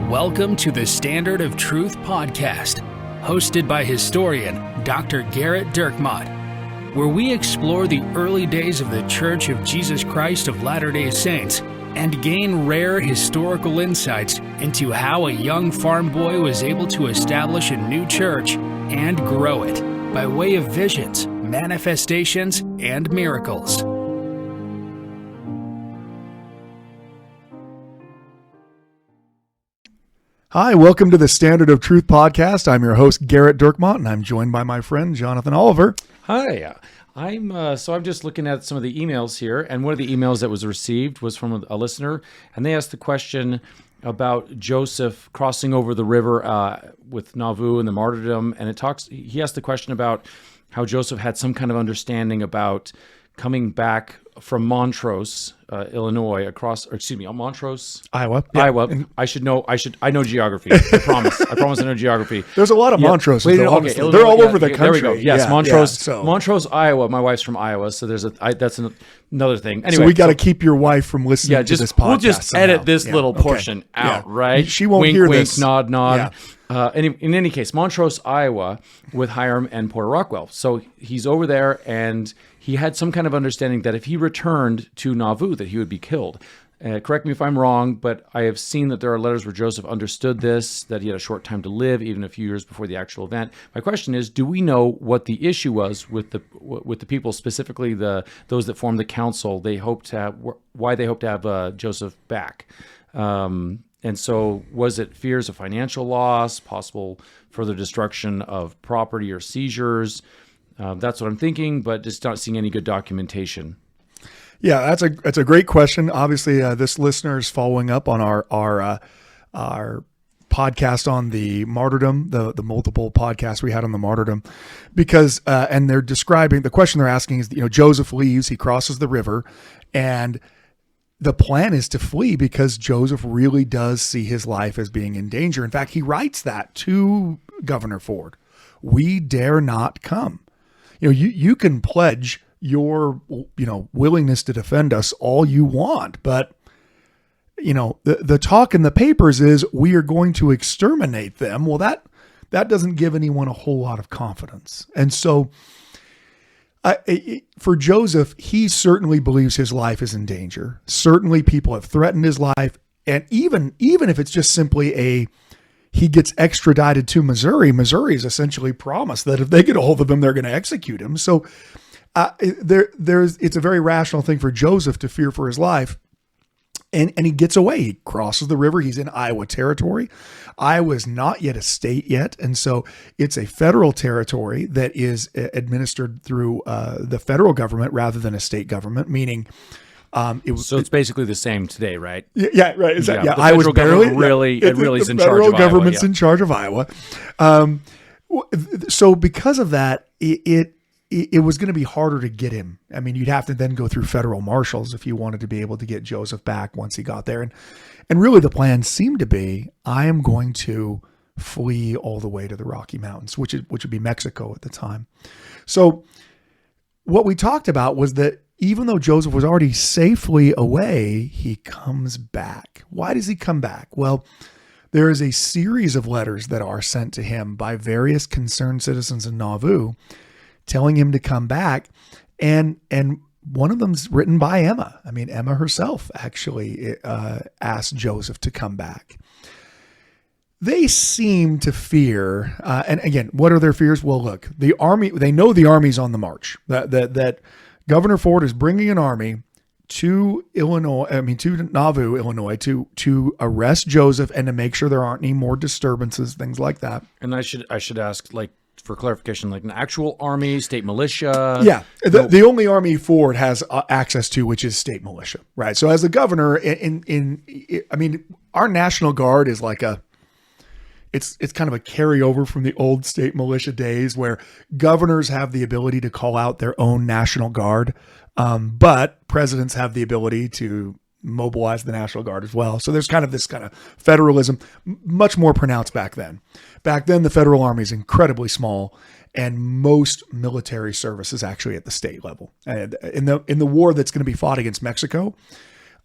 Welcome to the Standard of Truth podcast, hosted by historian Dr. Garrett Dirkmaat, where we explore the early days of the Church of Jesus Christ of Latter-day Saints and gain rare historical insights into how a young farm boy was able to establish a new church and grow it by way of visions, manifestations, and miracles. Hi, welcome to the Standard of Truth podcast. I'm your host, Garrett Dirkmaat, and I'm joined by my friend, Jonathan Oliver. Hi, I'm just looking at some of the emails here, and one of the emails that was received was from a listener, and they asked the question about Joseph crossing over the river with Nauvoo and the martyrdom, and he asked the question about how Joseph had some kind of understanding about coming back from Montrose, Illinois, Montrose, Iowa. Iowa. I know geography. I promise I know geography. There's a lot of Montroses. Okay, Illinois, they're all over the country. There we go. Yes, Montrose, Iowa. My wife's from Iowa, so that's another thing. Anyway, so we got to keep your wife from listening to this podcast. We'll just somehow. edit this little portion out, right? She won't wink, hear wink, this. Nod, nod. Yeah. In any case, Montrose, Iowa, with Hiram and Porter Rockwell. So he's over there, and he had some kind of understanding that if he returned to Nauvoo, that he would be killed. Correct me if I'm wrong, but I have seen that there are letters where Joseph understood this, that he had a short time to live, even a few years before the actual event. My question is, do we know what the issue was with the people, specifically those that formed the council? Why they hoped to have Joseph back? And so was it fears of financial loss, possible further destruction of property or seizures? That's what I'm thinking, but just not seeing any good documentation. Yeah, that's a great question. Obviously, this listener is following up on our podcast on the martyrdom, the multiple podcasts we had on the martyrdom, because and they're describing the question they're asking is, Joseph leaves, he crosses the river, and the plan is to flee because Joseph really does see his life as being in danger. In fact, he writes that to Governor Ford. We dare not come. You can pledge your, willingness to defend us all you want, but the talk in the papers is we are going to exterminate them. Well, that doesn't give anyone a whole lot of confidence. And so for Joseph, he certainly believes his life is in danger. Certainly people have threatened his life. And even if it's just simply he gets extradited to Missouri, Missouri is essentially promised that if they get a hold of him, they're going to execute him. So it's a very rational thing for Joseph to fear for his life. And he gets away. He crosses the river. He's in Iowa territory. Iowa is not yet a state yet. And so it's a federal territory that is administered through the federal government rather than a state government, meaning it's basically the same today, right? Yeah, right. Exactly. Yeah, the federal government really is in charge of Iowa. The federal government's in charge of Iowa. So because of that, it was going to be harder to get him. I mean, you'd have to then go through federal marshals if you wanted to be able to get Joseph back once he got there. And really the plan seemed to be, I am going to flee all the way to the Rocky Mountains, which would be Mexico at the time. So what we talked about was that even though Joseph was already safely away, he comes back. Why does he come back? Well, there is a series of letters that are sent to him by various concerned citizens in Nauvoo telling him to come back. And one of them's written by Emma. I mean, Emma herself actually asked Joseph to come back. They seem to fear, and again, what are their fears? Well, look, the army, they know the army's on the march, that Governor Ford is bringing an army to Nauvoo, Illinois, to arrest Joseph and to make sure there aren't any more disturbances, things like that. And I should ask, for clarification, like an actual army, state militia? Yeah. The only army Ford has access to, which is state militia, right? So as the governor our National Guard is like it's kind of a carryover from the old state militia days where governors have the ability to call out their own National Guard. But presidents have the ability to mobilize the National Guard as well. So there's kind of this kind of federalism, much more pronounced back then. Back then, the federal army is incredibly small, and most military service is actually at the state level. And in the war that's going to be fought against Mexico,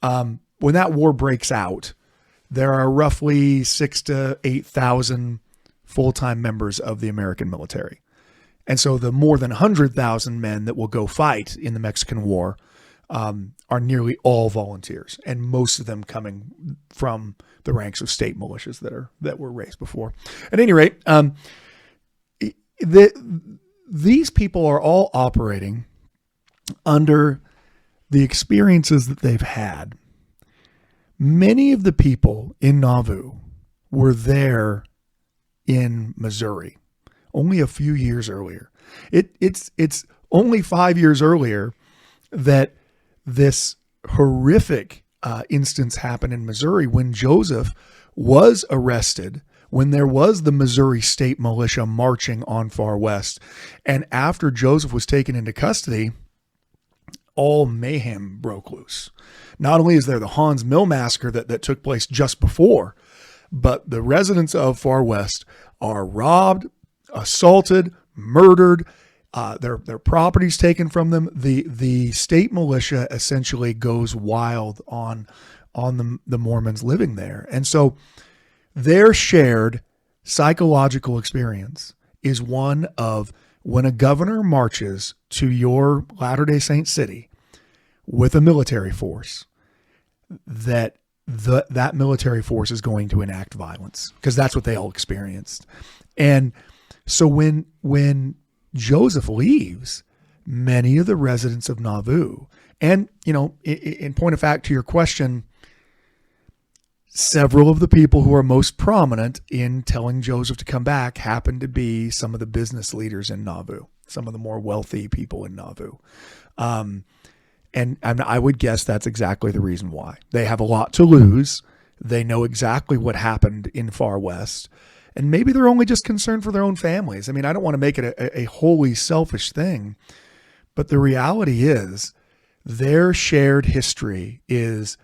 when that war breaks out, there are roughly 6,000 to 8,000 full-time members of the American military. And so the more than 100,000 men that will go fight in the Mexican War are nearly all volunteers, and most of them coming from the ranks of state militias that were raised before. At any rate, these people are all operating under the experiences that they've had. Many of the people in Nauvoo were there in Missouri only a few years earlier. It's only 5 years earlier that this horrific instance happened in Missouri when Joseph was arrested, when there was the Missouri State Militia marching on Far West. And after Joseph was taken into custody, all mayhem broke loose. Not only is there the Hans Mill massacre that took place just before, but the residents of Far West are robbed, assaulted, murdered, their properties taken from them. The state militia essentially goes wild on the Mormons living there. And so their shared psychological experience is one of when a governor marches to your Latter-day Saint city with a military force, that military force is going to enact violence, because that's what they all experienced. And so when Joseph leaves, many of the residents of Nauvoo, and, in point of fact, to your question, several of the people who are most prominent in telling Joseph to come back happen to be some of the business leaders in Nauvoo, some of the more wealthy people in Nauvoo. And I would guess that's exactly the reason why. They have a lot to lose. They know exactly what happened in Far West. And maybe they're only just concerned for their own families. I mean, I don't want to make it a wholly selfish thing, but the reality is their shared history is,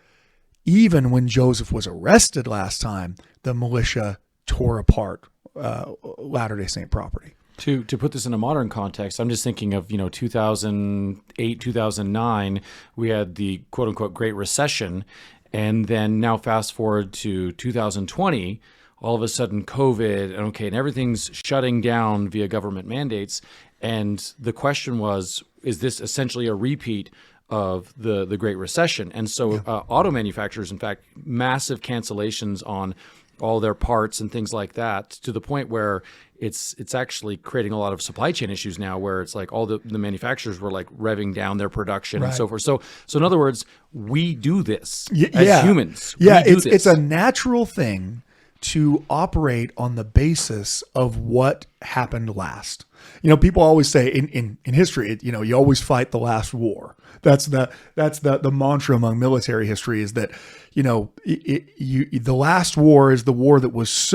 even when Joseph was arrested last time, the militia tore apart Latter-day Saint property. To put this in a modern context, I'm just thinking of, 2008, 2009, we had the quote unquote Great Recession. And then now fast forward to 2020, all of a sudden COVID and everything's shutting down via government mandates. And the question was, is this essentially a repeat of the Great Recession? And so auto manufacturers, in fact, massive cancellations on all their parts and things like that, to the point where it's actually creating a lot of supply chain issues now, where it's like all the manufacturers were like revving down their production and so forth. So in other words, we do this as humans. Yeah, it's a natural thing to operate on the basis of what happened last. People always say in history, you always fight the last war. That's the mantra among military history, is that, the last war is the war that was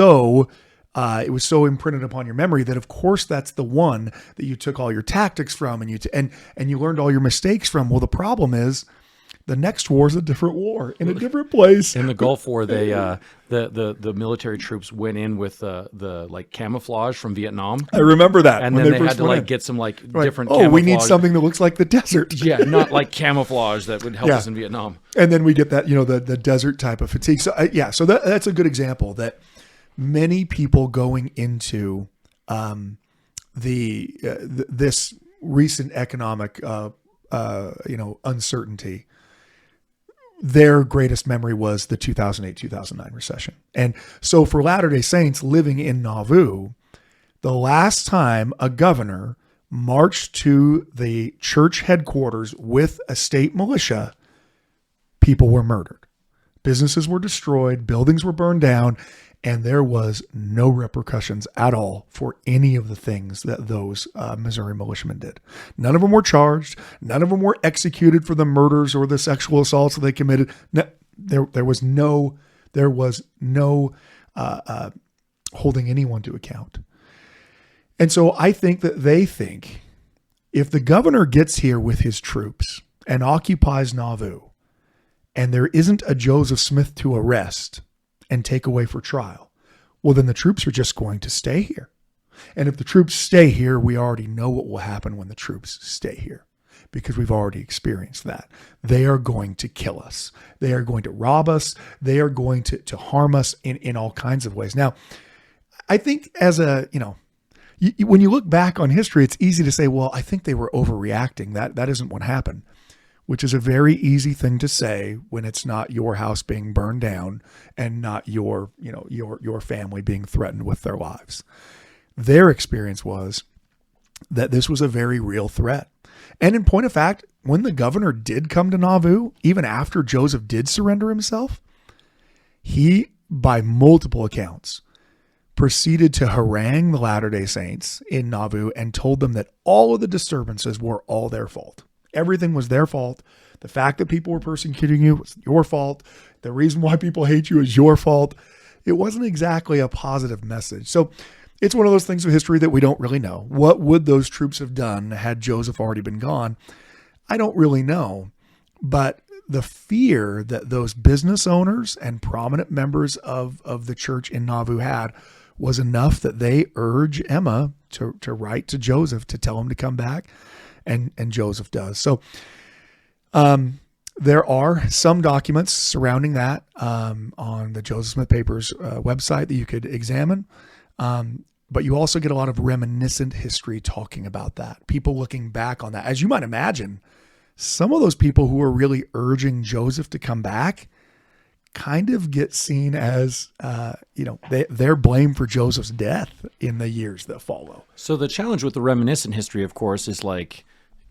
it was so imprinted upon your memory that, of course, that's the one that you took all your tactics from and you learned all your mistakes from. Well, the problem is, the next war is a different war in a different place. In the Gulf War, they the military troops went in with the like camouflage from Vietnam. I remember that. And then they had to get some different. Oh, we need something that looks like the desert. Yeah, not like camouflage that would help us in Vietnam. And then we get that the desert type of fatigue. So so that's a good example that many people going into this recent economic uncertainty, their greatest memory was the 2008-2009 recession. And so for Latter-day Saints living in Nauvoo, the last time a governor marched to the church headquarters with a state militia, people were murdered. Businesses were destroyed, buildings were burned down, and there was no repercussions at all for any of the things that those Missouri militiamen did. None of them were charged. None of them were executed for the murders or the sexual assaults that they committed. No, there was no holding anyone to account. And so I think that they think, if the governor gets here with his troops and occupies Nauvoo, and there isn't a Joseph Smith to arrest and take away for trial, well, then the troops are just going to stay here. And if the troops stay here, we already know what will happen when the troops stay here. because we've already experienced that. They are going to kill us. They are going to rob us. They are going to harm us in all kinds of ways. Now, I think when you look back on history, it's easy to say, well, I think they were overreacting. That isn't what happened, which is a very easy thing to say when it's not your house being burned down and not your family being threatened with their lives. Their experience was that this was a very real threat. And in point of fact, when the governor did come to Nauvoo, even after Joseph did surrender himself, he, by multiple accounts, proceeded to harangue the Latter-day Saints in Nauvoo and told them that all of the disturbances were all their fault. Everything was their fault. The fact that people were persecuting you was your fault. The reason why people hate you is your fault. It wasn't exactly a positive message. So it's one of those things of history that we don't really know. What would those troops have done had Joseph already been gone? I don't really know. But the fear that those business owners and prominent members of the church in Nauvoo had was enough that they urge Emma to write to Joseph to tell him to come back. And Joseph does. So there are some documents surrounding that on the Joseph Smith Papers website that you could examine. But you also get a lot of reminiscent history talking about that. People looking back on that. As you might imagine, some of those people who were really urging Joseph to come back kind of get seen as, they're blamed for Joseph's death in the years that follow. So the challenge with the reminiscent history, of course, is like,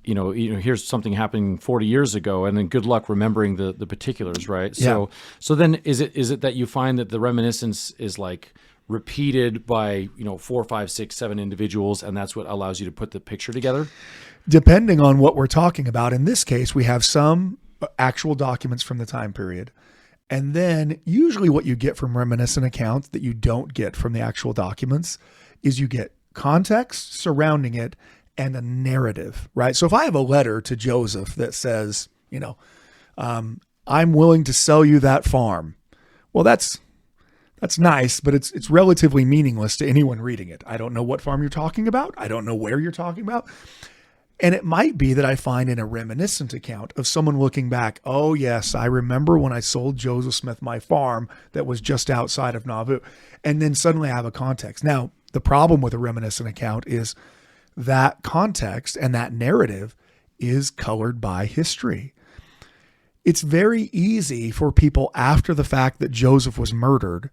here's something happening 40 years ago, and then good luck remembering the particulars, right? Yeah. So then is it that you find that the reminiscence is like repeated by 4, 5, 6, 7 individuals, and that's what allows you to put the picture together? Depending on what we're talking about. In this case, we have some actual documents from the time period. And then usually what you get from reminiscent accounts that you don't get from the actual documents is you get context surrounding it and a narrative, right? So if I have a letter to Joseph that says, I'm willing to sell you that farm. Well, that's nice, but it's relatively meaningless to anyone reading it. I don't know what farm you're talking about. I don't know where you're talking about. And it might be that I find in a reminiscent account of someone looking back, oh yes, I remember when I sold Joseph Smith my farm that was just outside of Nauvoo. And then suddenly I have a context. Now, the problem with a reminiscent account is that context and that narrative is colored by history. It's very easy for people after the fact that Joseph was murdered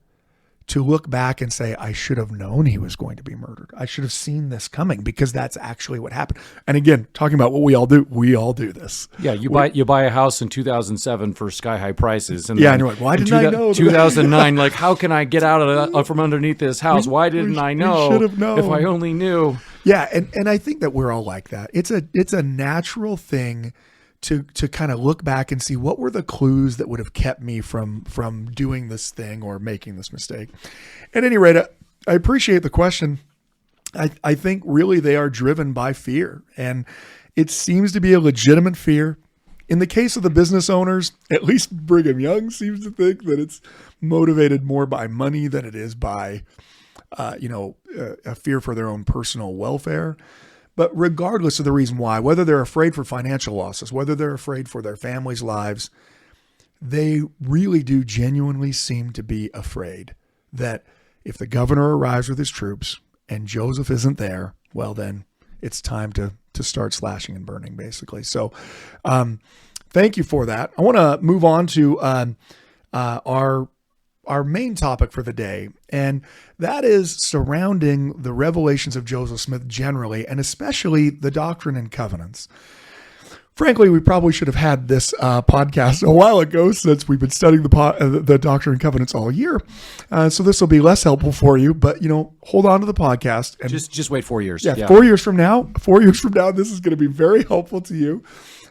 to look back and say, I should have known he was going to be murdered. I should have seen this coming, because that's actually what happened. And again, talking about what we all do this. Yeah, you buy a house in 2007 for sky high prices, and and you're like, why didn't I know? 2009, like, how can I get out from underneath this house? Why didn't I know? We should have known. If I only knew. Yeah, and I think that we're all like that. It's a natural thing to kind of look back and see what were the clues that would have kept me from doing this thing or making this mistake. At any rate, I appreciate the question. I think really they are driven by fear, and it seems to be a legitimate fear. In the case of the business owners, at least Brigham Young seems to think that it's motivated more by money than it is by, a fear for their own personal welfare. But regardless of the reason why, whether they're afraid for financial losses, whether they're afraid for their families' lives, they really do genuinely seem to be afraid that if the governor arrives with his troops and Joseph isn't there, well, then it's time to start slashing and burning, basically. So thank you for that. I want to move on to our main topic for the day, and that is surrounding the revelations of Joseph Smith generally, and especially the Doctrine and Covenants. Frankly, we probably should have had this podcast a while ago, since we've been studying the Doctrine and Covenants all year. So this will be less helpful for you, but hold on to the podcast and just wait 4 years. Yeah, 4 years from now, this is going to be very helpful to you.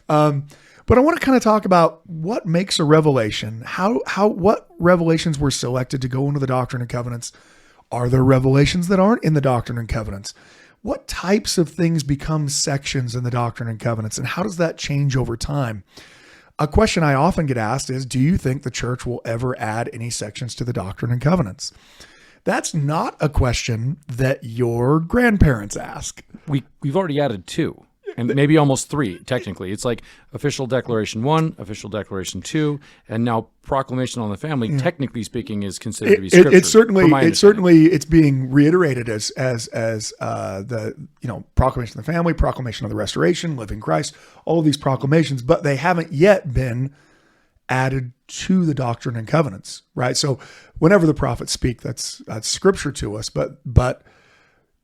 But I want to kind of talk about what makes a revelation, what revelations were selected to go into the Doctrine and Covenants. Are there revelations that aren't in the Doctrine and Covenants? What types of things become sections in the Doctrine and Covenants, and how does that change over time? A question I often get asked is, do you think the church will ever add any sections to the Doctrine and Covenants? That's not a question that your grandparents ask. We've already added 2. and maybe almost 3, technically. It's like official declaration 1, official declaration 2, and now proclamation on the family, technically speaking, is considered to be scripture. It's being reiterated as the proclamation of the family, proclamation of the restoration, living Christ, all of these proclamations, but they haven't yet been added to the Doctrine and Covenants, right? So whenever the prophets speak, that's scripture to us, but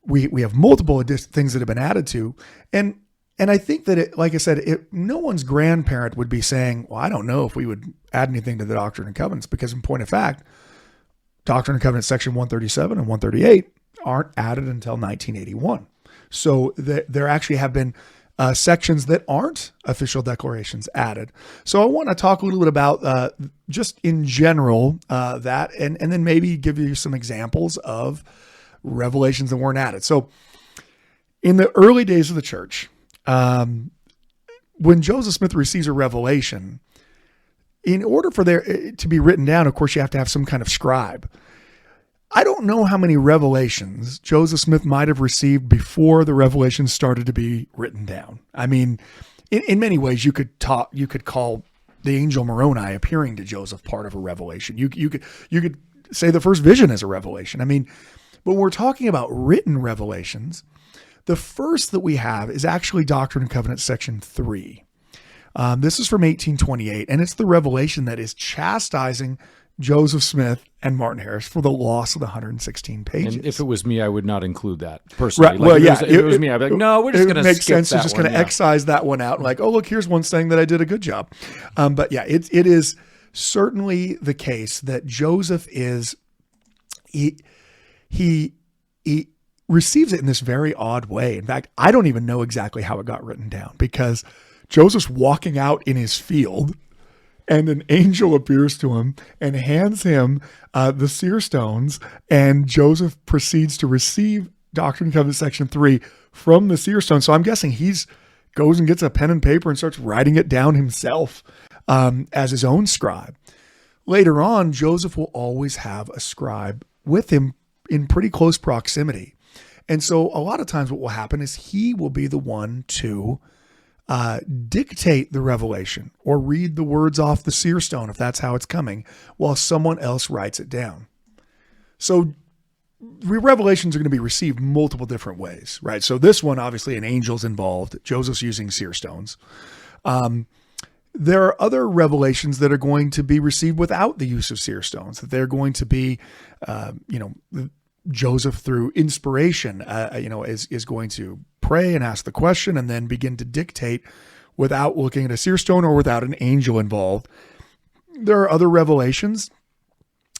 we have multiple things that have been added to, and I think that like I said, no one's grandparent would be saying, well, I don't know if we would add anything to the Doctrine and Covenants, because in point of fact, Doctrine and Covenants section 137 and 138 aren't added until 1981. So there actually have been sections that aren't official declarations added. So I want to talk a little bit about just in general that, and then maybe give you some examples of revelations that weren't added. So in the early days of the church, when Joseph Smith receives a revelation, in order for there to be written down, of course, you have to have some kind of scribe. I don't know how many revelations Joseph Smith might have received before the revelations started to be written down. I mean, in many ways, you could call the angel Moroni appearing to Joseph part of a revelation. You could say the first vision is a revelation. I mean, but when we're talking about written revelations, the first that we have is actually Doctrine and Covenants section 3. This is from 1828, and it's the revelation that is chastising Joseph Smith and Martin Harris for the loss of the 116 pages. And if it was me, I would not include that personally. Right. Well, if it was me, I'd be like, no, we're just going to skip that one. It makes sense to just going to excise that one out. Like, oh, look, here's one saying that I did a good job. But yeah, it is certainly the case that Joseph is, he receives it in this very odd way. In fact, I don't even know exactly how it got written down, because Joseph's walking out in his field, and an angel appears to him and hands him the seer stones, and Joseph proceeds to receive Doctrine and Covenants section 3 from the seer stone. So I'm guessing goes and gets a pen and paper and starts writing it down himself as his own scribe. Later on, Joseph will always have a scribe with him in pretty close proximity. And so a lot of times what will happen is he will be the one to dictate the revelation or read the words off the seer stone, if that's how it's coming, while someone else writes it down. So revelations are going to be received multiple different ways, right? So this one, obviously an angel's involved. Joseph's using seer stones. There are other revelations that are going to be received without the use of seer stones, that they're going to be, Joseph through inspiration, is going to pray and ask the question and then begin to dictate without looking at a seer stone or without an angel involved. There are other revelations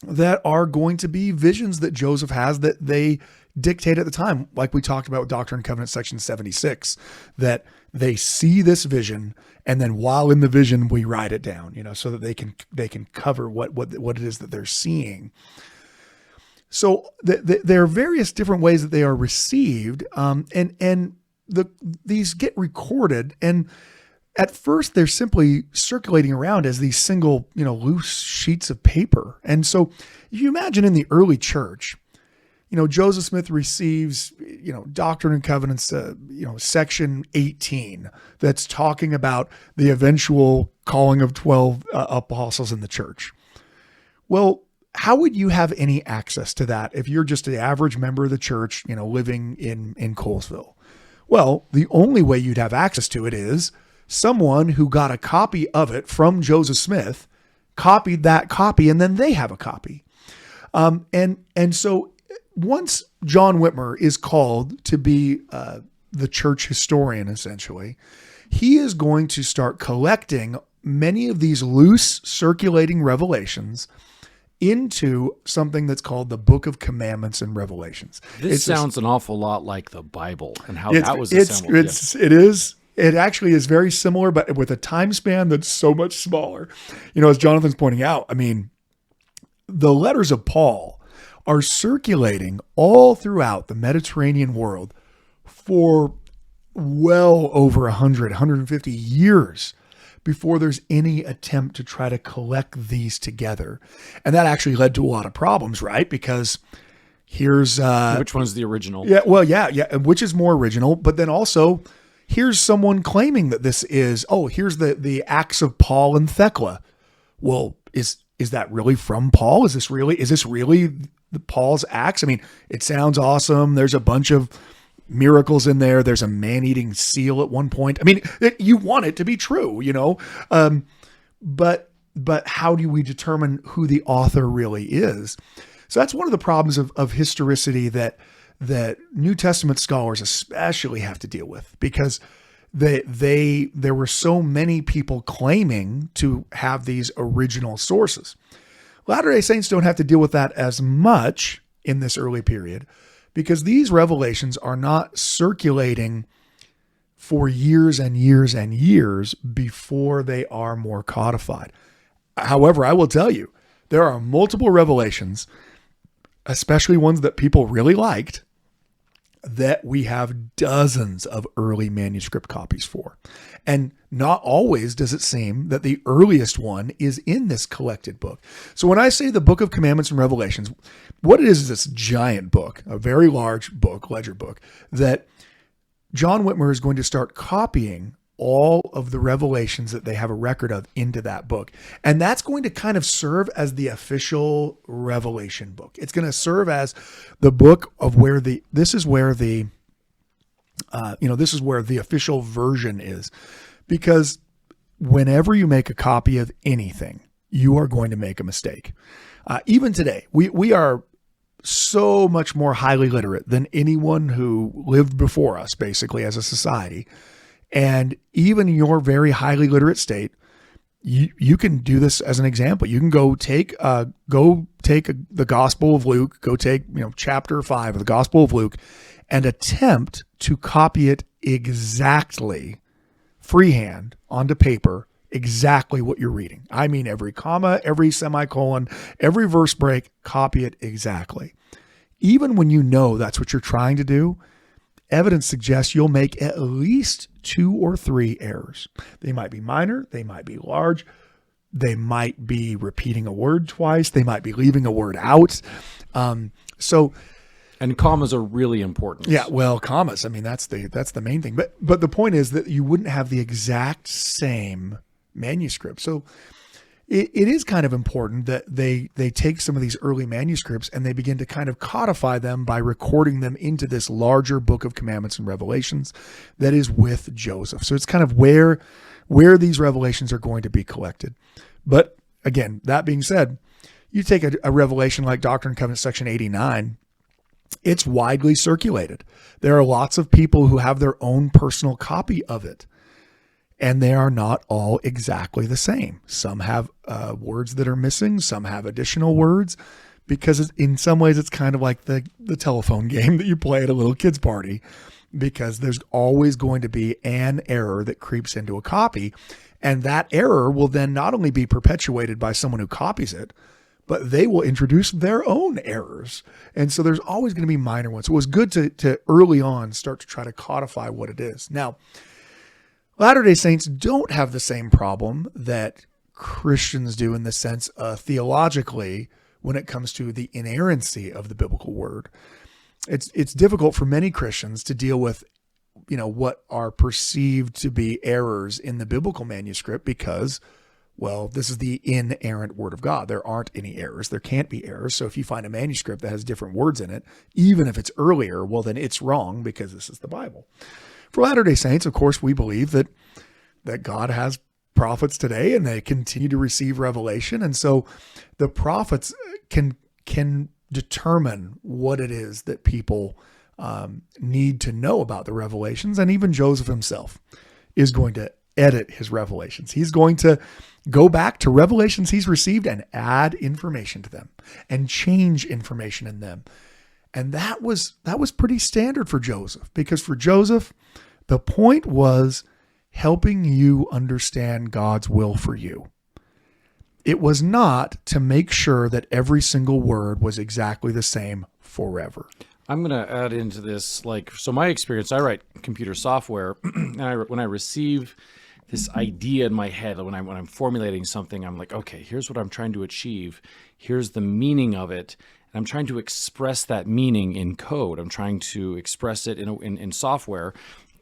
that are going to be visions that Joseph has that they dictate at the time, like we talked about with Doctrine and Covenants section 76, that they see this vision, and then while in the vision we write it down, so that they can cover what it is that they're seeing. So there are various different ways that they are received, and these get recorded, and at first they're simply circulating around as these single, loose sheets of paper. And so if you imagine in the early church, Joseph Smith receives, Doctrine and Covenants, section 18, that's talking about the eventual calling of 12 apostles in the church. Well, how would you have any access to that if you're just an average member of the church, living in Colesville? Well, the only way you'd have access to it is someone who got a copy of it from Joseph Smith, copied that copy, and then they have a copy. And so once John Whitmer is called to be the church historian, essentially, he is going to start collecting many of these loose circulating revelations into something that's called the Book of Commandments and Revelations. This sounds an awful lot like the Bible and how that was assembled. It is. It actually is very similar, but with a time span that's so much smaller. As Jonathan's pointing out, I mean, the letters of Paul are circulating all throughout the Mediterranean world for well over 150 years before there's any attempt to try to collect these together. And that actually led to a lot of problems, right? Because here's... which one's the original? Yeah, well, yeah. Which is more original, but then also here's someone claiming that this is, here's the Acts of Paul and Thecla. Well, is that really from Paul? Is this really the Paul's Acts? I mean, it sounds awesome. There's a bunch of miracles in there. There's a man-eating seal at one point. I mean, you want it to be true, but how do we determine who the author really is? So that's one of the problems of historicity that New Testament scholars especially have to deal with, because there were so many people claiming to have these original sources. Latter-day Saints don't have to deal with that as much in this early period, because these revelations are not circulating for years and years and years before they are more codified. However, I will tell you, there are multiple revelations, especially ones that people really liked, that we have dozens of early manuscript copies for. And not always does it seem that the earliest one is in this collected book. So when I say the Book of Commandments and Revelations, what it is this giant book, a very large book, ledger book, that John Whitmer is going to start copying all of the revelations that they have a record of into that book. And that's going to kind of serve as the official revelation book. It's going to serve as the book of where this is where the official version is. Because whenever you make a copy of anything, you are going to make a mistake. Even today, we are so much more highly literate than anyone who lived before us, basically, as a society. And even in your very highly literate state, you can do this as an example. You can go take the Gospel of Luke, go take chapter 5 of the Gospel of Luke, and attempt to copy it exactly, freehand, onto paper, exactly what you're reading. I mean, every comma, every semicolon, every verse break, copy it exactly. Even when you know that's what you're trying to do, evidence suggests you'll make at least 2 or 3 errors. They might be minor, they might be large, they might be repeating a word twice, they might be leaving a word out. And commas are really important. Yeah, well, commas, I mean, that's the main thing. But the point is that you wouldn't have the exact same manuscript. So it is kind of important that they take some of these early manuscripts and they begin to kind of codify them by recording them into this larger book of commandments and revelations that is with Joseph. So it's kind of where these revelations are going to be collected. But again, that being said, you take a revelation like Doctrine and Covenants section 89, it's widely circulated. There are lots of people who have their own personal copy of it. And they are not all exactly the same. Some have words that are missing. Some have additional words, because in some ways it's kind of like the telephone game that you play at a little kid's party, because there's always going to be an error that creeps into a copy. And that error will then not only be perpetuated by someone who copies it, but they will introduce their own errors. And so there's always going to be minor ones. So it was good to early on start to try to codify what it is. Now, Latter-day Saints don't have the same problem that Christians do in the sense theologically when it comes to the inerrancy of the biblical word. It's difficult for many Christians to deal with, what are perceived to be errors in the biblical manuscript because, well, this is the inerrant word of God. There aren't any errors. There can't be errors. So if you find a manuscript that has different words in it, even if it's earlier, well, then it's wrong because this is the Bible. For Latter-day Saints, of course, we believe that God has prophets today and they continue to receive revelation. And so the prophets can determine what it is that people need to know about the revelations. And even Joseph himself is going to edit his revelations. He's going to go back to revelations he's received and add information to them and change information in them. And that was pretty standard for Joseph, because for Joseph, the point was helping you understand God's will for you. It was not to make sure that every single word was exactly the same forever. I'm going to add into this, so my experience, I write computer software, and when I receive this idea in my head, when I'm formulating something, I'm like, okay, here's what I'm trying to achieve. Here's the meaning of it. And I'm trying to express that meaning in code. I'm trying to express it in software.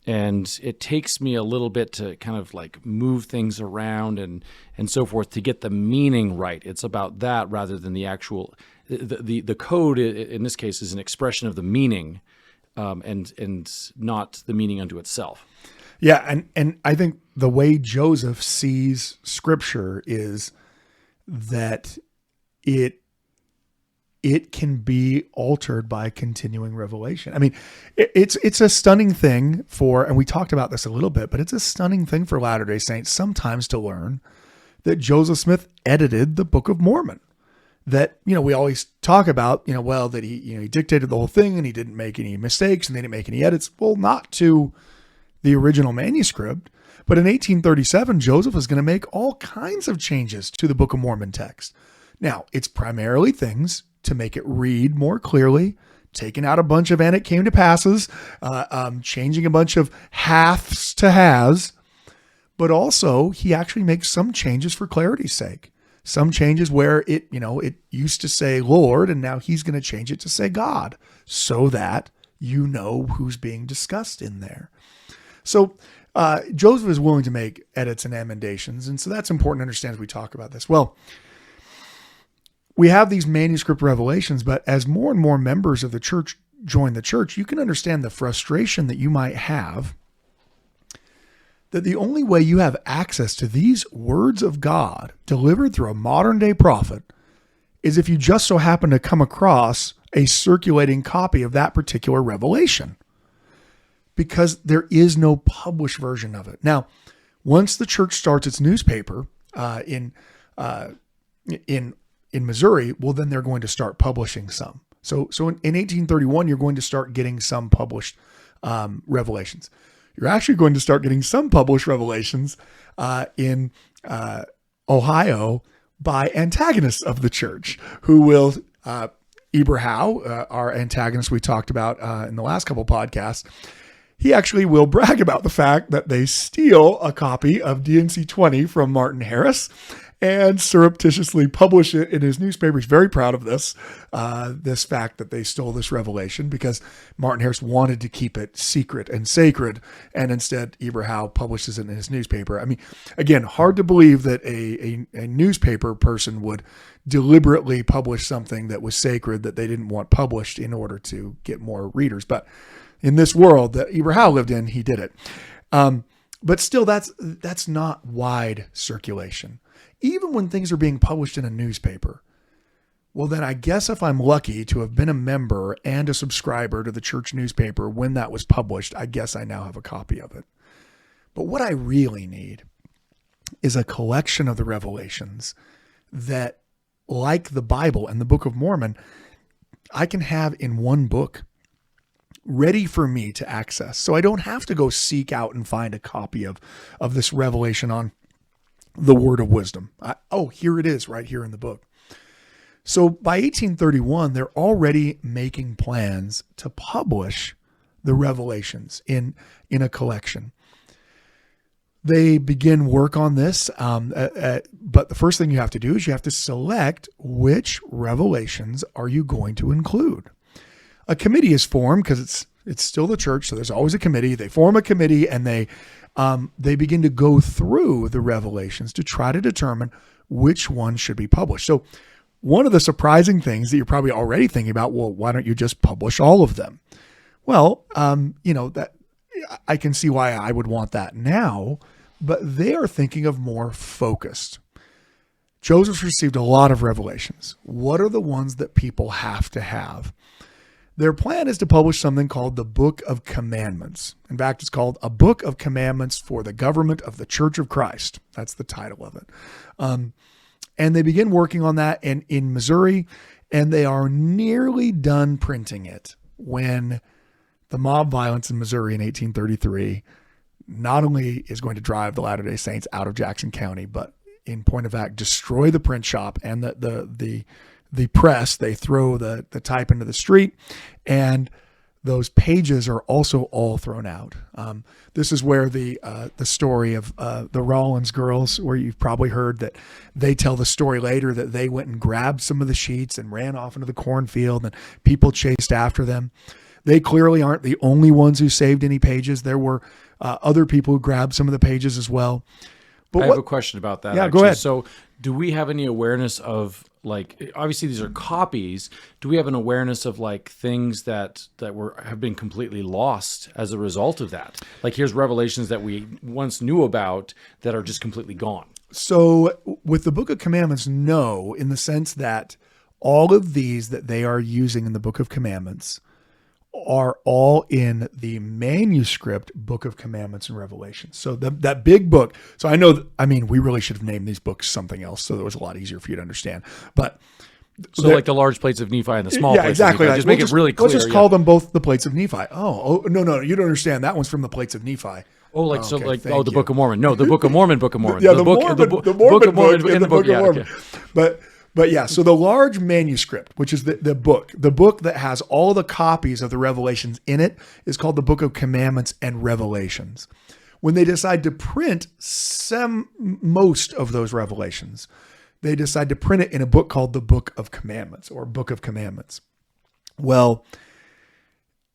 And it takes me a little bit to kind of like move things around and so forth to get the meaning right. It's about that rather than the actual, the code in this case is an expression of the meaning, and not the meaning unto itself. Yeah, and I think the way Joseph sees Scripture is that it can be altered by continuing revelation. I mean, it's a stunning thing and we talked about this a little bit, but it's a stunning thing for Latter-day Saints sometimes to learn that Joseph Smith edited the Book of Mormon. That, we always talk about, that he dictated the whole thing and he didn't make any mistakes and they didn't make any edits. Well, not to the original manuscript, but in 1837, Joseph is going to make all kinds of changes to the Book of Mormon text. Now, it's primarily things to make it read more clearly, taking out a bunch of and it came to passes, changing a bunch of haths to has, but also he actually makes some changes for clarity's sake. Some changes where it used to say Lord, and now he's going to change it to say God, so that you know who's being discussed in there. So Joseph is willing to make edits and emendations, and so that's important to understand as we talk about this. Well, we have these manuscript revelations, but as more and more members of the church join the church, you can understand the frustration that you might have that the only way you have access to these words of God delivered through a modern day prophet is if you just so happen to come across a circulating copy of that particular revelation, because there is no published version of it. Now, once the church starts its newspaper in Missouri, well, then they're going to start publishing some. So in 1831, you're going to start getting some published revelations. You're actually going to start getting some published revelations in Ohio by antagonists of the church who will, Eber Howe, our antagonist we talked about in the last couple podcasts, he actually will brag about the fact that they steal a copy of D&C 20 from Martin Harris and surreptitiously publish it in his newspaper. He's very proud of this fact that they stole this revelation, because Martin Harris wanted to keep it secret and sacred, and instead Eber Howe publishes it in his newspaper. I mean, again, hard to believe that a newspaper person would deliberately publish something that was sacred that they didn't want published in order to get more readers. But in this world that Eber Howe lived in, he did it. But still, that's not wide circulation. Even when things are being published in a newspaper, well, then I guess if I'm lucky to have been a member and a subscriber to the church newspaper when that was published, I guess I now have a copy of it. But what I really need is a collection of the revelations that, like the Bible and the Book of Mormon, I can have in one book, ready for me to access. So I don't have to go seek out and find a copy of this revelation on the word of wisdom. Here it is right here in the book. So by 1831, they're already making plans to publish the revelations in a collection. They begin work on this, but the first thing you have to do is you have to select which revelations are you going to include. A committee is formed, because it's still the church, so there's always a committee. They form a committee and they begin to go through the revelations to try to determine which one should be published. So one of the surprising things that you're probably already thinking about, well, why don't you just publish all of them? Well, that I can see why I would want that now, but they are thinking of more focused. Joseph's received a lot of revelations. What are the ones that people have to have? Their plan is to publish something called the Book of Commandments. In fact, it's called A Book of Commandments for the Government of the Church of Christ. That's the title of it. And they begin working on that in Missouri, and they are nearly done printing it when the mob violence in Missouri in 1833 not only is going to drive the Latter-day Saints out of Jackson County, but in point of fact, destroy the print shop and the press. They throw the type into the street, and those pages are also all thrown out. This is where the story of the Rollins girls, where you've probably heard that they tell the story later that they went and grabbed some of the sheets and ran off into the cornfield and people chased after them. They clearly aren't the only ones who saved any pages. There were other people who grabbed some of the pages as well. But I have a question about that. Yeah, actually. go ahead. So, do we have any awareness of, like, obviously these are copies. Do we have an awareness of, like, things that have been completely lost as a result of that? Like, here's revelations that we once knew about that are just completely gone. So with the Book of Commandments, no, in the sense that all of these that they are using in the Book of Commandments are all in the manuscript Book of Commandments and Revelations. So that big book. So we really should have named these books something else so that it was a lot easier for you to understand. But so like the large plates of Nephi and the small plates exactly. of Nephi. Just make it really clear. Let's just call them both the plates of Nephi. Oh, no, you don't understand. That one's from the plates of Nephi. The Book of Mormon. No, the Book of Mormon, Book of Mormon. Yeah, the Mormon book in the Book of Mormon. Okay. But yeah, so the large manuscript, which is the book that has all the copies of the Revelations in it, is called the Book of Commandments and Revelations. When they decide to print most of those Revelations, they decide to print it in a book called the Book of Commandments or Book of Commandments. Well,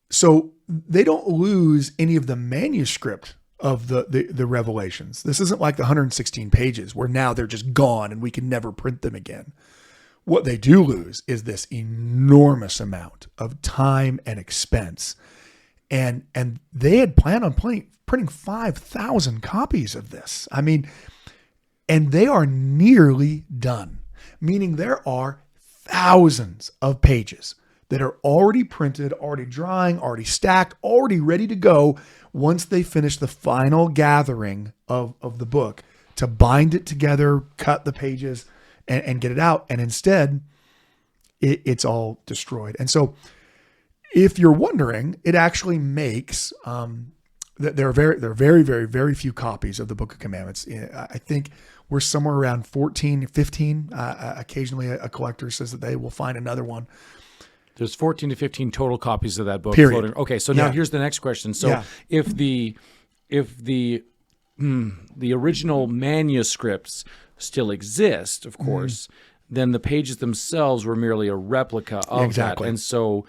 so they don't lose any of the manuscript of the Revelations. This isn't like the 116 pages where now they're just gone and we can never print them again. What they do lose is this enormous amount of time and expense. And they had planned on printing 5,000 copies of this. I mean, and they are nearly done, meaning there are thousands of pages that are already printed, already drying, already stacked, already ready to go once they finish the final gathering of the book to bind it together, cut the pages, and get it out. And instead, it's all destroyed. And so if you're wondering, it actually makes that there are very, very, very few copies of the Book of Commandments. I think we're somewhere around 14, 15. Occasionally a collector says that they will find another one. There's 14 to 15 total copies of that book Period. floating. Okay, so now here's the next question. So if the original manuscripts still exist, of course, then the pages themselves were merely a replica of that. And so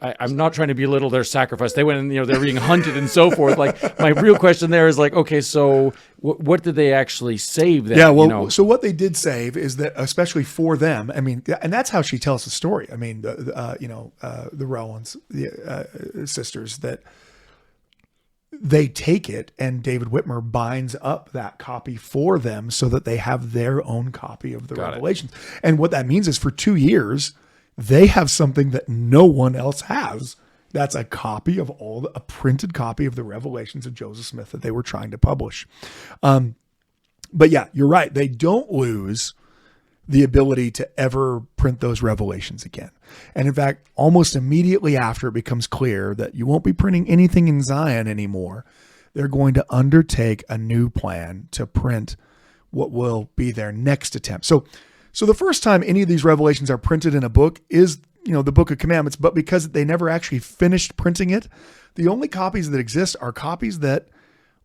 I'm not trying to belittle their sacrifice. They went and, they're being hunted and so forth. Like, my real question there is like, okay, so what did they actually save then? Yeah, well, so what they did save is that, especially for them, I mean, and that's how she tells the story. I mean, the Rowlands, the sisters, that they take it and David Whitmer binds up that copy for them so that they have their own copy of the Revelations. And what that means is for 2 years, they have something that no one else has. That's a copy of a printed copy of the Revelations of Joseph Smith that they were trying to publish. But yeah, you're right. They don't lose the ability to ever print those Revelations again. And in fact, almost immediately after it becomes clear that you won't be printing anything in Zion anymore, they're going to undertake a new plan to print what will be their next attempt. So the first time any of these Revelations are printed in a book is, the Book of Commandments, but because they never actually finished printing it, the only copies that exist are copies that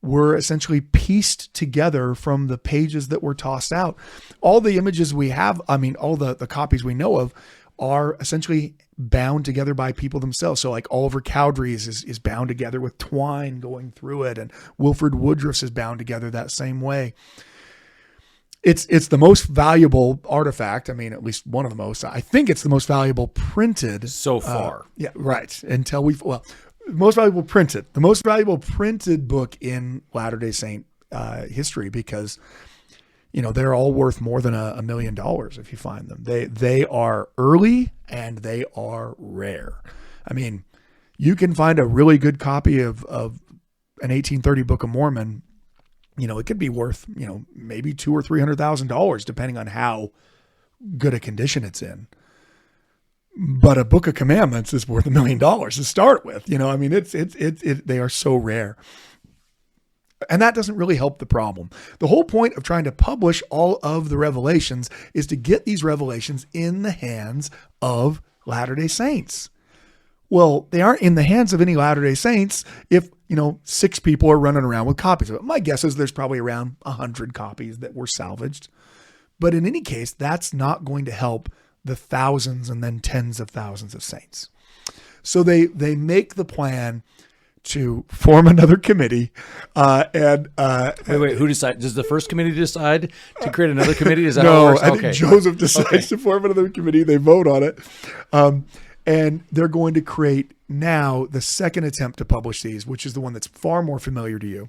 were essentially pieced together from the pages that were tossed out. All the images we have, all the copies we know of, are essentially bound together by people themselves. So like Oliver Cowdery's is bound together with twine going through it, and Wilfred Woodruff's is bound together that same way. It's the most valuable artifact. I mean, at least one of the most. I think it's the most valuable printed so far. Yeah, right. The most valuable printed book in Latter-day Saint history, because they're all worth more than $1 million if you find them. They are early and they are rare. I mean, you can find a really good copy of an 1830 Book of Mormon. It could be worth, maybe $200,000 or $300,000, depending on how good a condition it's in. But a Book of Commandments is worth $1 million to start with. They are so rare. And that doesn't really help the problem. The whole point of trying to publish all of the Revelations is to get these Revelations in the hands of Latter-day Saints. Well, they aren't in the hands of any Latter-day Saints if, 6 people are running around with copies of it. My guess is there's probably around 100 copies that were salvaged. But in any case, that's not going to help the thousands and then tens of thousands of saints. So they make the plan to form another committee, and wait, who decides? Does the first committee decide to create another committee? Is that how it no, works? I think Joseph decides to form another committee. They vote on it, and they're going to create now the second attempt to publish these, which is the one that's far more familiar to you,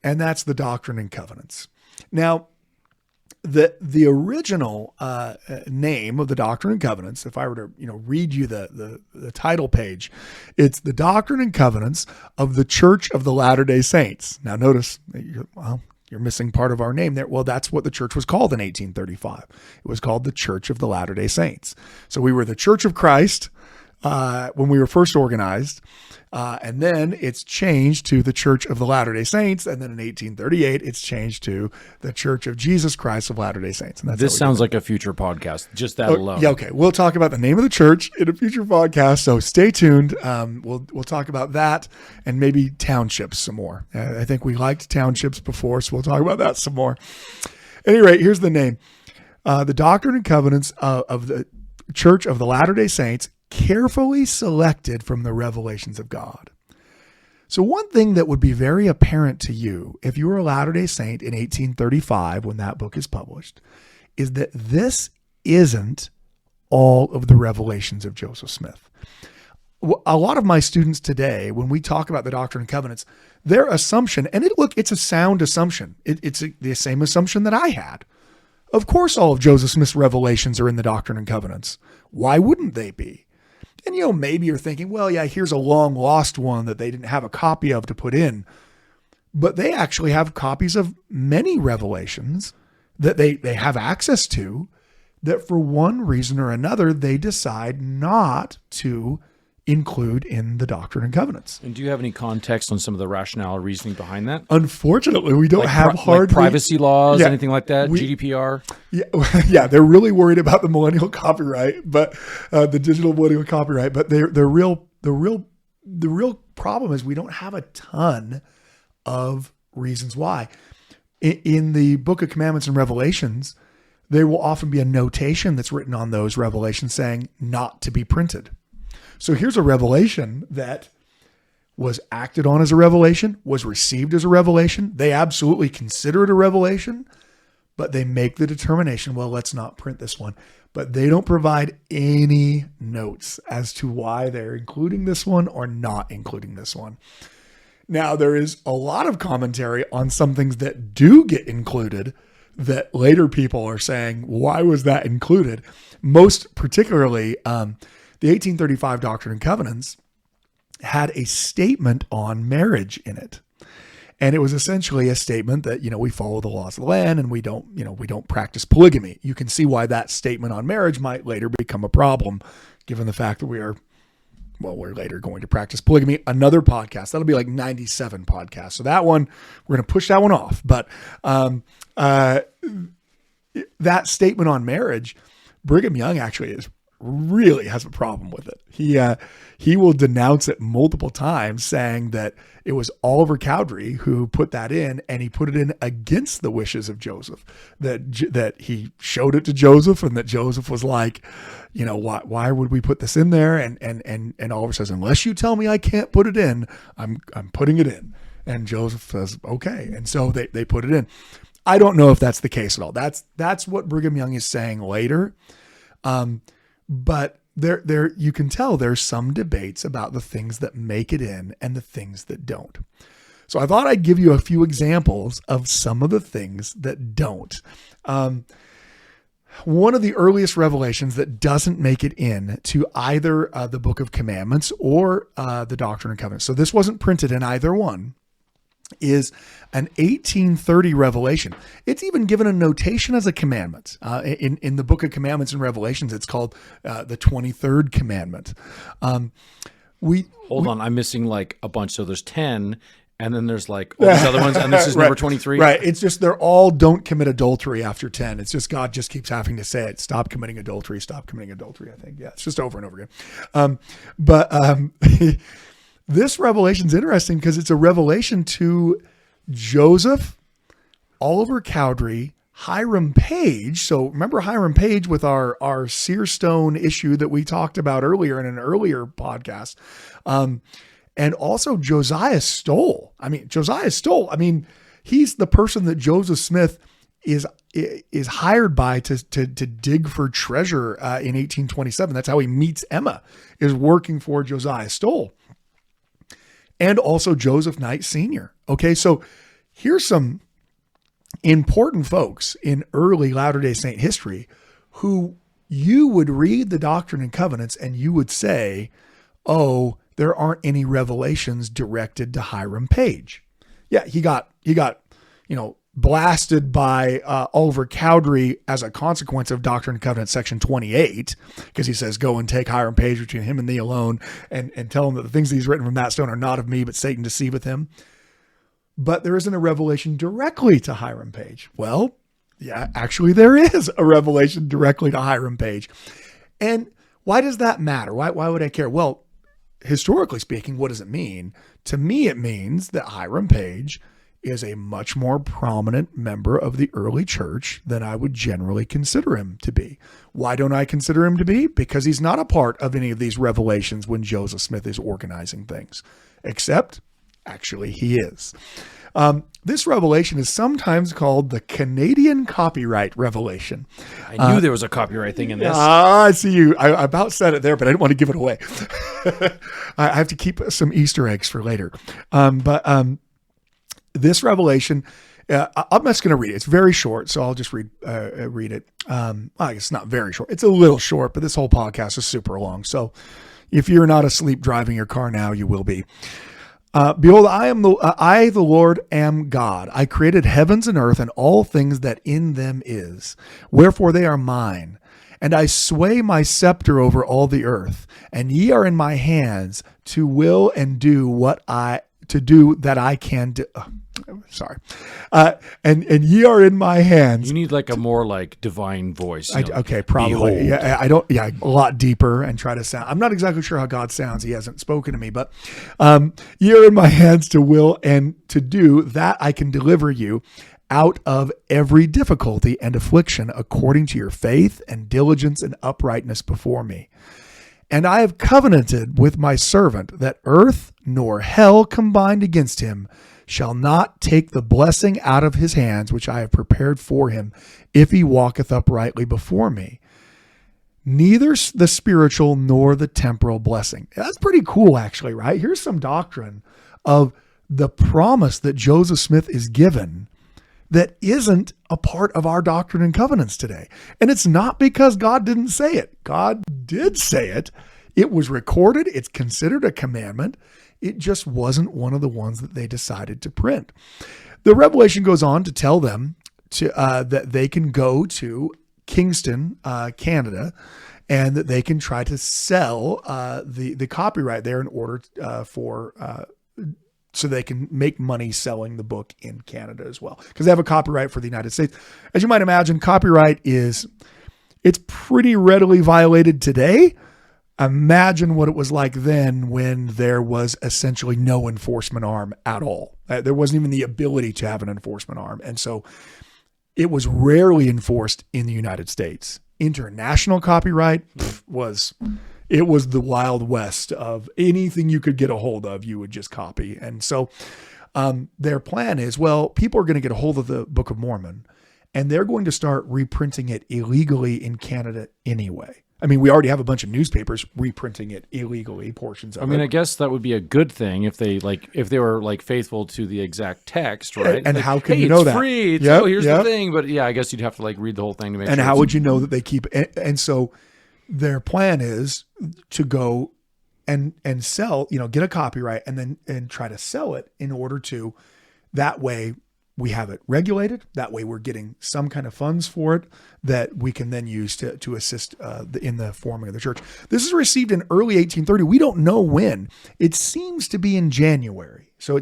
and that's the Doctrine and Covenants. Now, the original name of the Doctrine and Covenants, if I were to read you the title page, it's the Doctrine and Covenants of the Church of the Latter-day Saints. Now notice, you're missing part of our name there. Well, that's what the church was called in 1835. It was called the Church of the Latter-day Saints. So we were the Church of Christ when we were first organized. And then it's changed to the Church of the Latter-day Saints. And then in 1838, it's changed to the Church of Jesus Christ of Latter-day Saints. And this sounds like a future podcast, just that alone. Yeah, okay. We'll talk about the name of the church in a future podcast. So stay tuned. We'll talk about that and maybe townships some more. I think we liked townships before, so we'll talk about that some more. At any rate, here's the name. The Doctrine and Covenants of the Church of the Latter-day Saints, carefully selected from the revelations of God. So one thing that would be very apparent to you if you were a Latter-day Saint in 1835 when that book is published is that this isn't all of the revelations of Joseph Smith. A lot of my students today, when we talk about the Doctrine and Covenants, their assumption, and it's a sound assumption. It's the same assumption that I had. Of course, all of Joseph Smith's revelations are in the Doctrine and Covenants. Why wouldn't they be? And, maybe you're thinking, well, yeah, here's a long lost one that they didn't have a copy of to put in. But they actually have copies of many revelations that they have access to that for one reason or another, they decide not to include in the Doctrine and Covenants. And do you have any context on some of the rationale or reasoning behind that? Unfortunately, we don't have hard privacy laws, anything like that, GDPR. Yeah, they're really worried about the millennial copyright, but the digital millennial copyright. But the real problem is we don't have a ton of reasons why. In the Book of Commandments and Revelations, there will often be a notation that's written on those revelations saying not to be printed. So here's a revelation that was acted on as a revelation, was received as a revelation. They absolutely consider it a revelation, but they make the determination, well, let's not print this one. But they don't provide any notes as to why they're including this one or not including this one. Now, there is a lot of commentary on some things that do get included that later people are saying, why was that included? Most particularly, the 1835 Doctrine and Covenants had a statement on marriage in it. And it was essentially a statement that, we follow the laws of the land and we don't practice polygamy. You can see why that statement on marriage might later become a problem, given the fact that we're later going to practice polygamy. Another podcast, that'll be like 97 podcasts. So that one, we're going to push that one off. But that statement on marriage, Brigham Young actually really has a problem with it. He will denounce it multiple times, saying that it was Oliver Cowdery who put that in, and he put it in against the wishes of Joseph. That he showed it to Joseph, and that Joseph was like, why would we put this in there? And Oliver says, unless you tell me I can't put it in, I'm putting it in. And Joseph says, okay. And so they put it in. I don't know if that's the case at all. That's what Brigham Young is saying later. But there you can tell there's some debates about the things that make it in and the things that don't. So I thought I'd give you a few examples of some of the things that don't. One of the earliest revelations that doesn't make it in to either the Book of Commandments or the Doctrine and Covenants, so this wasn't printed in either one, is an 1830 revelation. It's even given a notation as a commandment. In the Book of Commandments and Revelations, it's called the 23rd commandment. Hold on, I'm missing like a bunch. So there's 10, and then there's like all these other ones, and this is number 23. Right. It's just they're all don't commit adultery after 10. It's just God just keeps having to say it. Stop committing adultery. Stop committing adultery. I think. Yeah, it's just over and over again. This revelation is interesting because it's a revelation to Joseph, Oliver Cowdery, Hiram Page. So remember Hiram Page with our Searstone issue that we talked about earlier in an earlier podcast. And also Josiah Stoll. He's the person that Joseph Smith is hired by to dig for treasure in 1827. That's how he meets Emma, is working for Josiah Stoll. And also Joseph Knight Sr. Okay, so here's some important folks in early Latter-day Saint history who you would read the Doctrine and Covenants and you would say, oh, there aren't any revelations directed to Hiram Page. Yeah, he got blasted by Oliver Cowdery as a consequence of Doctrine and Covenants section 28, because he says, go and take Hiram Page between him and thee alone, and tell him that the things he's written from that stone are not of me, but Satan deceiveth him. But there isn't a revelation directly to Hiram Page. Well, yeah, actually there is a revelation directly to Hiram Page. And why does that matter? Why would I care? Well, historically speaking, what does it mean? To me, it means that Hiram Page is a much more prominent member of the early church than I would generally consider him to be. Why don't I consider him to be? Because he's not a part of any of these revelations when Joseph Smith is organizing things, except actually he is. This revelation is sometimes called the Canadian copyright revelation. I knew there was a copyright thing in this. I see you. I about said it there, but I didn't want to give it away. I have to keep some Easter eggs for later. This revelation, I'm just going to read it. It's very short, so I'll just read it. I guess it's not very short. It's a little short, but this whole podcast is super long. So if you're not asleep driving your car now, you will be. Behold, I, the Lord, am God. I created heavens and earth and all things that in them is. Wherefore they are mine. And I sway my scepter over all the earth. And ye are in my hands to will and do that I can do. Sorry. And ye are in my hands. You need like a more like divine voice. Okay, probably. Behold. A lot deeper and try to sound. I'm not exactly sure how God sounds. He hasn't spoken to me, but ye are in my hands to will and to do that I can deliver you out of every difficulty and affliction according to your faith and diligence and uprightness before me. And I have covenanted with my servant that earth nor hell combined against him shall not take the blessing out of his hands, which I have prepared for him, if he walketh uprightly before me. Neither the spiritual nor the temporal blessing. That's pretty cool, actually, right? Here's some doctrine of the promise that Joseph Smith is given that isn't a part of our Doctrine and Covenants today. And it's not because God didn't say it. God did say it. It was recorded. It's considered a commandment. It just wasn't one of the ones that they decided to print. The revelation goes on to tell them that they can go to Kingston, Canada, and that they can try to sell the copyright there in order so they can make money selling the book in Canada as well, because they have a copyright for the United States. As you might imagine, copyright it's pretty readily violated today. Imagine what it was like then when there was essentially no enforcement arm at all. There wasn't even the ability to have an enforcement arm. And so it was rarely enforced in the United States. International copyright was the Wild West of anything you could get a hold of, you would just copy. And so their plan is, well, people are going to get a hold of the Book of Mormon and they're going to start reprinting it illegally in Canada anyway. I mean, we already have a bunch of newspapers reprinting it illegally, portions of it. I mean, I guess that would be a good thing if they were faithful to the exact text, right? And like, how can hey, you know it's that? Free. Here's the thing. But yeah, I guess you'd have to read the whole thing to make sure. And how would you know that they keep it? And so their plan is to go and sell, get a copyright and try to sell it in order to, that way we have it regulated. That way we're getting some kind of funds for it that we can then use to assist in the forming of the church. This is received in early 1830. We don't know when. It seems to be in January. So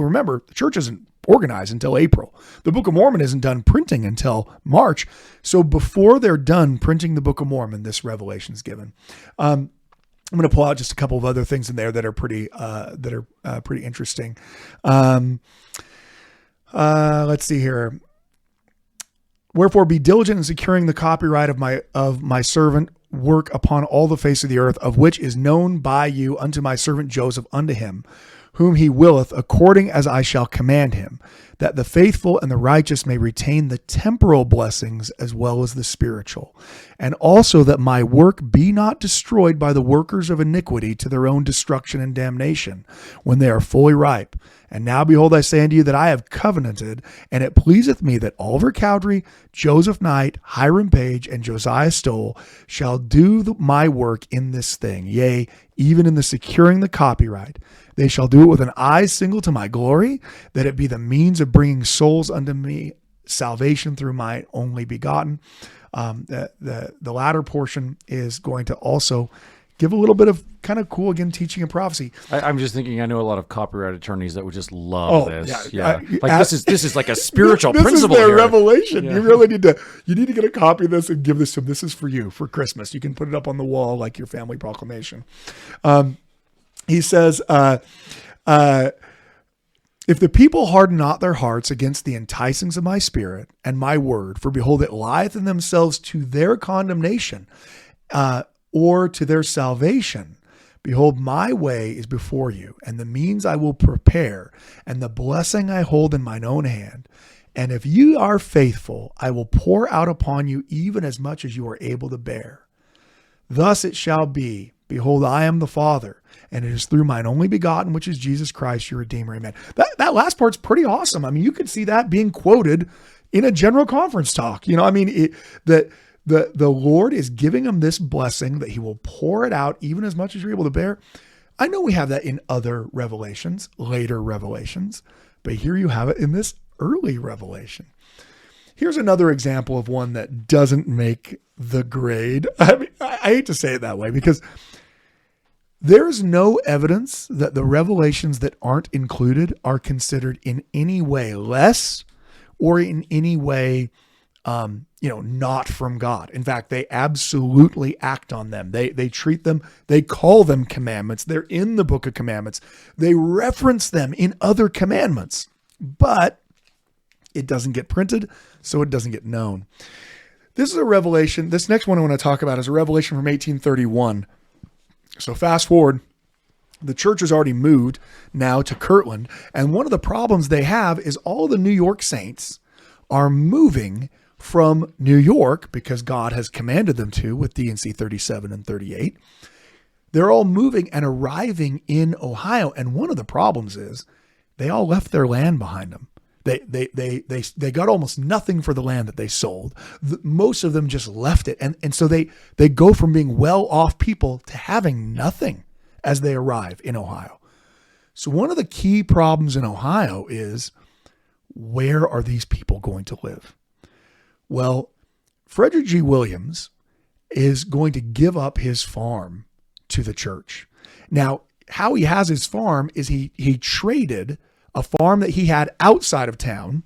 remember, the church isn't organized until April. The Book of Mormon isn't done printing until March. So before they're done printing the Book of Mormon, this revelation is given. I'm going to pull out just a couple of other things in there that are pretty interesting. Let's see here. Wherefore be diligent in securing the copyright of my servant work upon all the face of the earth, of which is known by you unto my servant Joseph unto him, whom he willeth, according as I shall command him, that the faithful and the righteous may retain the temporal blessings as well as the spiritual, and also that my work be not destroyed by the workers of iniquity to their own destruction and damnation, when they are fully ripe. And now, behold, I say unto you that I have covenanted, and it pleaseth me that Oliver Cowdery, Joseph Knight, Hiram Page, and Josiah Stoll shall do my work in this thing, yea, even in the securing the copyright. They shall do it with an eye single to my glory, that it be the means of bringing souls unto me, salvation through my only begotten. The latter portion is going to also give a little bit of kind of cool, again, teaching and prophecy. I'm just thinking, I know a lot of copyright attorneys that would just love this. Yeah. This is like a spiritual this principle is their here. revelation. Yeah. You really need to get a copy of this and give this to them. This is for you for Christmas. You can put it up on the wall like your family proclamation. He says, if the people harden not their hearts against the enticings of my spirit and my word, for behold, it lieth in themselves to their condemnation, or to their salvation. Behold, my way is before you, and the means I will prepare, and the blessing I hold in mine own hand. And if you are faithful, I will pour out upon you even as much as you are able to bear. Thus it shall be. Behold, I am the Father, and it is through mine only begotten, which is Jesus Christ, your Redeemer. Amen. That last part's pretty awesome. I mean, you could see that being quoted in a general conference talk. You know, I mean, the Lord is giving them this blessing that he will pour it out even as much as you're able to bear. I know we have that in other revelations, later revelations, but here you have it in this early revelation. Here's another example of one that doesn't make the grade. I mean, I hate to say it that way because there's no evidence that the revelations that aren't included are considered in any way less or in any way not from God. In fact, they absolutely act on them. They treat them, they call them commandments. They're in the book of commandments. They reference them in other commandments, but it doesn't get printed, so it doesn't get known. This is a revelation. This next one I want to talk about is a revelation from 1831. So fast forward, the church has already moved now to Kirtland, and one of the problems they have is all the New York saints are moving from New York because God has commanded them to with D&C 37 and 38. They're all moving and arriving in Ohio. And one of the problems is they all left their land behind them. They got almost nothing for the land that they sold. Most of them just left it. And so they go from being well-off people to having nothing as they arrive in Ohio. So one of the key problems in Ohio is, where are these people going to live? Well, Frederick G. Williams is going to give up his farm to the church. Now, how he has his farm is he traded a farm that he had outside of town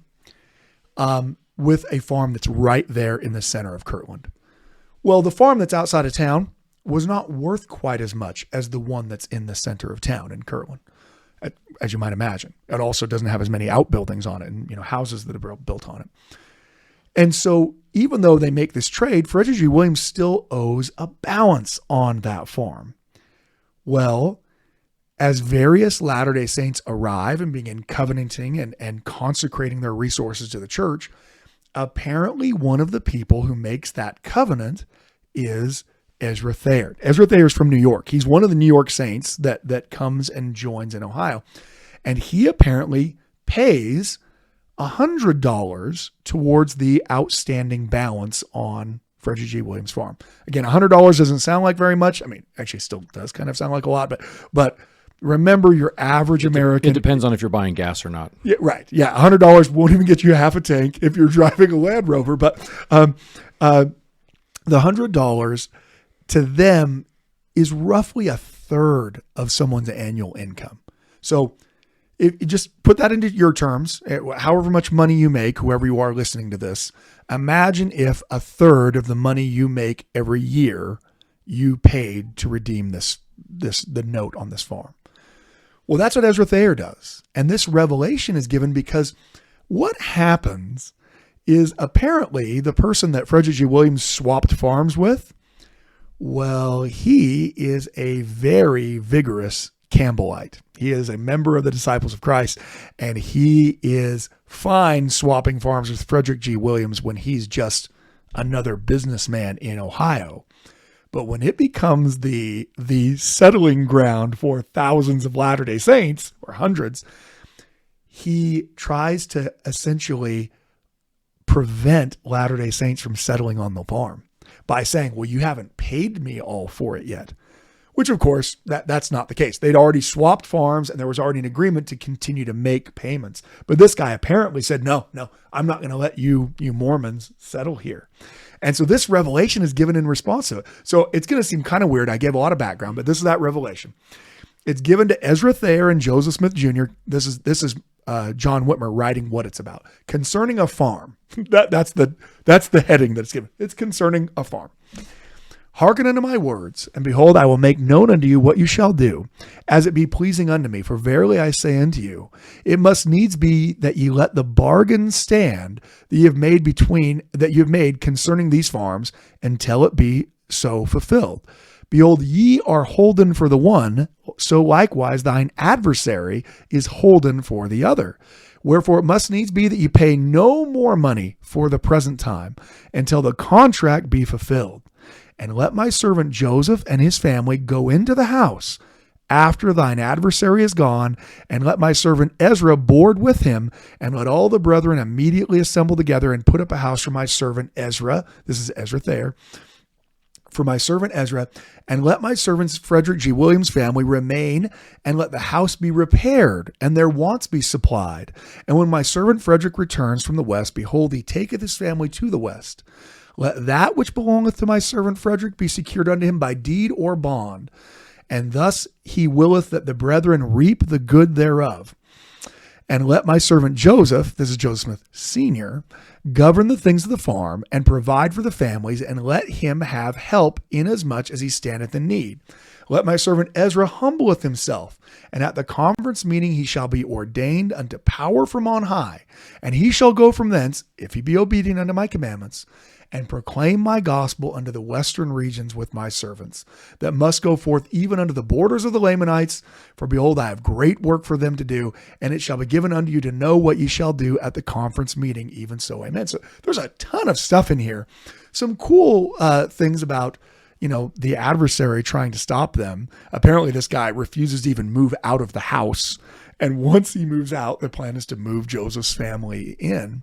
with a farm that's right there in the center of Kirtland. Well, the farm that's outside of town was not worth quite as much as the one that's in the center of town in Kirtland, as you might imagine. It also doesn't have as many outbuildings on it and houses that are built on it. And so even though they make this trade, Frederick G. Williams still owes a balance on that farm. Well, as various Latter-day Saints arrive and begin covenanting and consecrating their resources to the church, apparently one of the people who makes that covenant is Ezra Thayer. Ezra Thayer is from New York. He's one of the New York Saints that comes and joins in Ohio. And he apparently pays $100 towards the outstanding balance on Frederick G. Williams' farm. Again, $100 doesn't sound like very much. I mean, actually it still does kind of sound like a lot, but remember your average American. It depends on if you're buying gas or not. Yeah, right. Yeah. $100 won't even get you half a tank if you're driving a Land Rover, but the $100 to them is roughly a third of someone's annual income. So if you just put that into your terms, however much money you make, whoever you are listening to this, imagine if a third of the money you make every year you paid to redeem the note on this farm. Well, that's what Ezra Thayer does. And this revelation is given because what happens is apparently the person that Frederick G. Williams swapped farms with. Well, he is a very vigorous Campbellite. He is a member of the Disciples of Christ, and he is fine swapping farms with Frederick G. Williams when he's just another businessman in Ohio. But when it becomes the settling ground for thousands of Latter-day Saints, or hundreds, he tries to essentially prevent Latter-day Saints from settling on the farm by saying, well, you haven't paid me all for it yet. Which, of course, that's not the case. They'd already swapped farms, and there was already an agreement to continue to make payments. But this guy apparently said, no, I'm not going to let you Mormons settle here. And so this revelation is given in response to it. So it's going to seem kind of weird. I gave a lot of background, but this is that revelation. It's given to Ezra Thayer and Joseph Smith Jr. This is John Whitmer writing what it's about. Concerning a farm. That's the heading that it's given. It's concerning a farm. Hearken unto my words, and behold, I will make known unto you what you shall do, as it be pleasing unto me. For verily I say unto you, it must needs be that ye let the bargain stand that you have made concerning these farms, until it be so fulfilled. Behold, ye are holden for the one, so likewise thine adversary is holden for the other. Wherefore it must needs be that ye pay no more money for the present time, until the contract be fulfilled. And let my servant Joseph and his family go into the house after thine adversary is gone, and let my servant Ezra board with him, and let all the brethren immediately assemble together and put up a house for my servant Ezra. This is Ezra Thayer. For my servant Ezra, and let my servants Frederick G. Williams' family remain, and let the house be repaired, and their wants be supplied. And when my servant Frederick returns from the west, behold, he taketh his family to the west. Let that which belongeth to my servant Frederick be secured unto him by deed or bond, and thus he willeth that the brethren reap the good thereof. And let my servant Joseph, this is Joseph Smith Sr., govern the things of the farm, and provide for the families, and let him have help inasmuch as he standeth in need. Let my servant Ezra humbleth himself, and at the conference meeting he shall be ordained unto power from on high, and he shall go from thence, if he be obedient unto my commandments, and proclaim my gospel unto the western regions with my servants, that must go forth even unto the borders of the Lamanites. For behold, I have great work for them to do, and it shall be given unto you to know what ye shall do at the conference meeting. Even so, amen. So there's a ton of stuff in here. Some cool things about, the adversary trying to stop them. Apparently this guy refuses to even move out of the house. And once he moves out, the plan is to move Joseph's family in.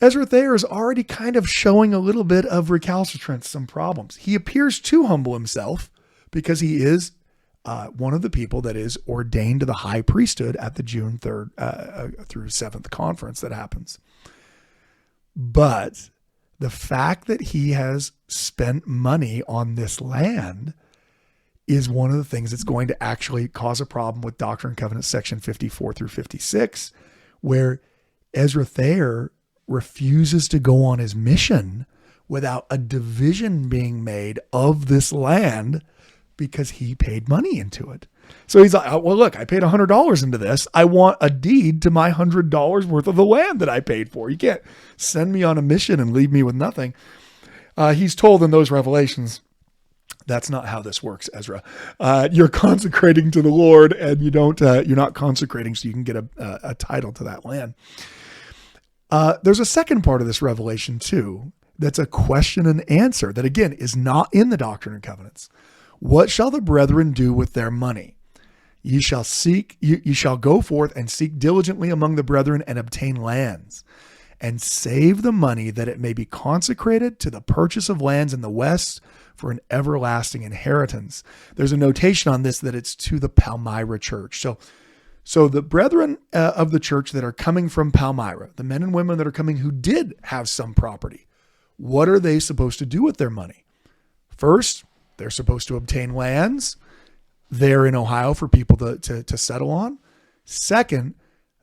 Ezra Thayer is already kind of showing a little bit of recalcitrance, some problems. He appears to humble himself because he is one of the people that is ordained to the high priesthood at the June 3rd through 7th conference that happens. But the fact that he has spent money on this land is one of the things that's going to actually cause a problem with Doctrine and Covenants section 54 through 56, where Ezra Thayer refuses to go on his mission without a division being made of this land because he paid money into it. So he's like, well, look, I paid $100 into this. I want a deed to my $100 worth of the land that I paid for. You can't send me on a mission and leave me with nothing. He's told in those revelations, that's not how this works, Ezra. You're consecrating to the Lord, and you're not consecrating so you can get a title to that land. There's a second part of this revelation too, that's a question and answer that again is not in the Doctrine and Covenants. What shall the brethren do with their money? Ye shall go forth and seek diligently among the brethren and obtain lands, and save the money that it may be consecrated to the purchase of lands in the west for an everlasting inheritance. There's a notation on this that it's to the Palmyra church. So the brethren of the church that are coming from Palmyra, the men and women that are coming who did have some property, what are they supposed to do with their money? First, they're supposed to obtain lands there in Ohio for people to settle on. Second,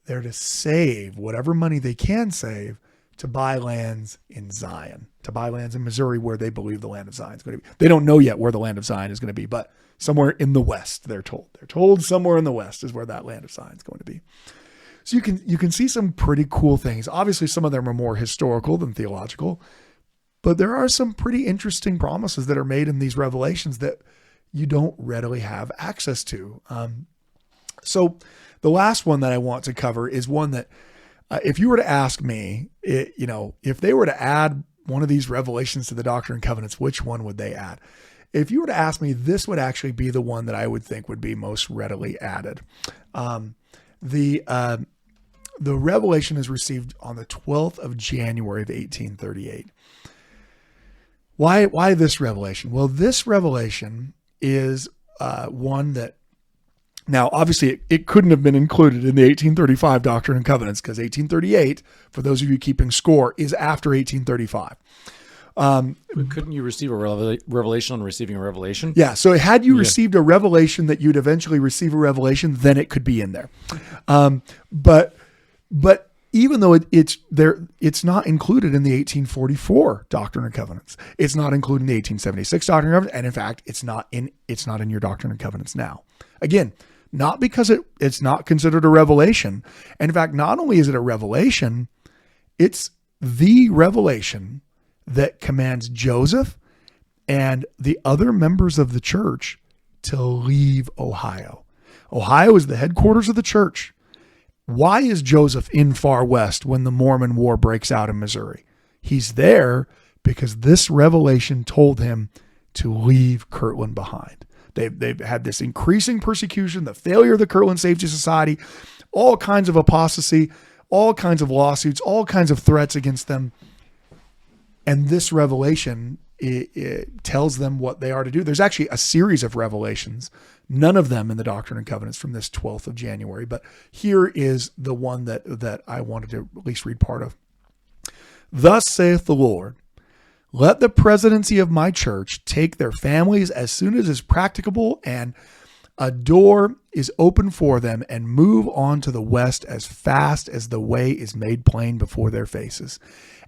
they're to save whatever money they can save to buy lands in Zion, to buy lands in Missouri where they believe the land of Zion is going to be. They don't know yet where the land of Zion is going to be, but somewhere in the West, they're told. They're told somewhere in the West is where that land of Zion is going to be. So you can see some pretty cool things. Obviously, some of them are more historical than theological, but there are some pretty interesting promises that are made in these revelations that you don't readily have access to. So the last one that I want to cover is one that if you were to ask me, if they were to add one of these revelations to the Doctrine and Covenants, which one would they add? If you were to ask me, this would actually be the one that I would think would be most readily added. The revelation is received on the 12th of January of 1838. Why this revelation? Well, this revelation is one that, now obviously it couldn't have been included in the 1835 Doctrine and Covenants, because 1838, for those of you keeping score, is after 1835. Couldn't you receive a revelation on receiving a revelation? Yeah. So had you received a revelation that you'd eventually receive a revelation, then it could be in there. But even though it's there, it's not included in the 1844 Doctrine and Covenants. It's not included in the 1876 Doctrine and Covenants. And in fact, it's not in your Doctrine and Covenants now. Again, not because it's not considered a revelation. And in fact, not only is it a revelation, it's the revelation that commands Joseph and the other members of the church to leave Ohio. Ohio is the headquarters of the church. Why is Joseph in Far West when the Mormon War breaks out in Missouri? He's there because this revelation told him to leave Kirtland behind. They've had this increasing persecution, the failure of the Kirtland Safety Society, all kinds of apostasy, all kinds of lawsuits, all kinds of threats against them. And this revelation, it tells them what they are to do. There's actually a series of revelations, none of them in the Doctrine and Covenants from this 12th of January. But here is the one that I wanted to at least read part of. Thus saith the Lord, let the presidency of my church take their families as soon as is practicable, and a door is open for them, and move on to the west as fast as the way is made plain before their faces,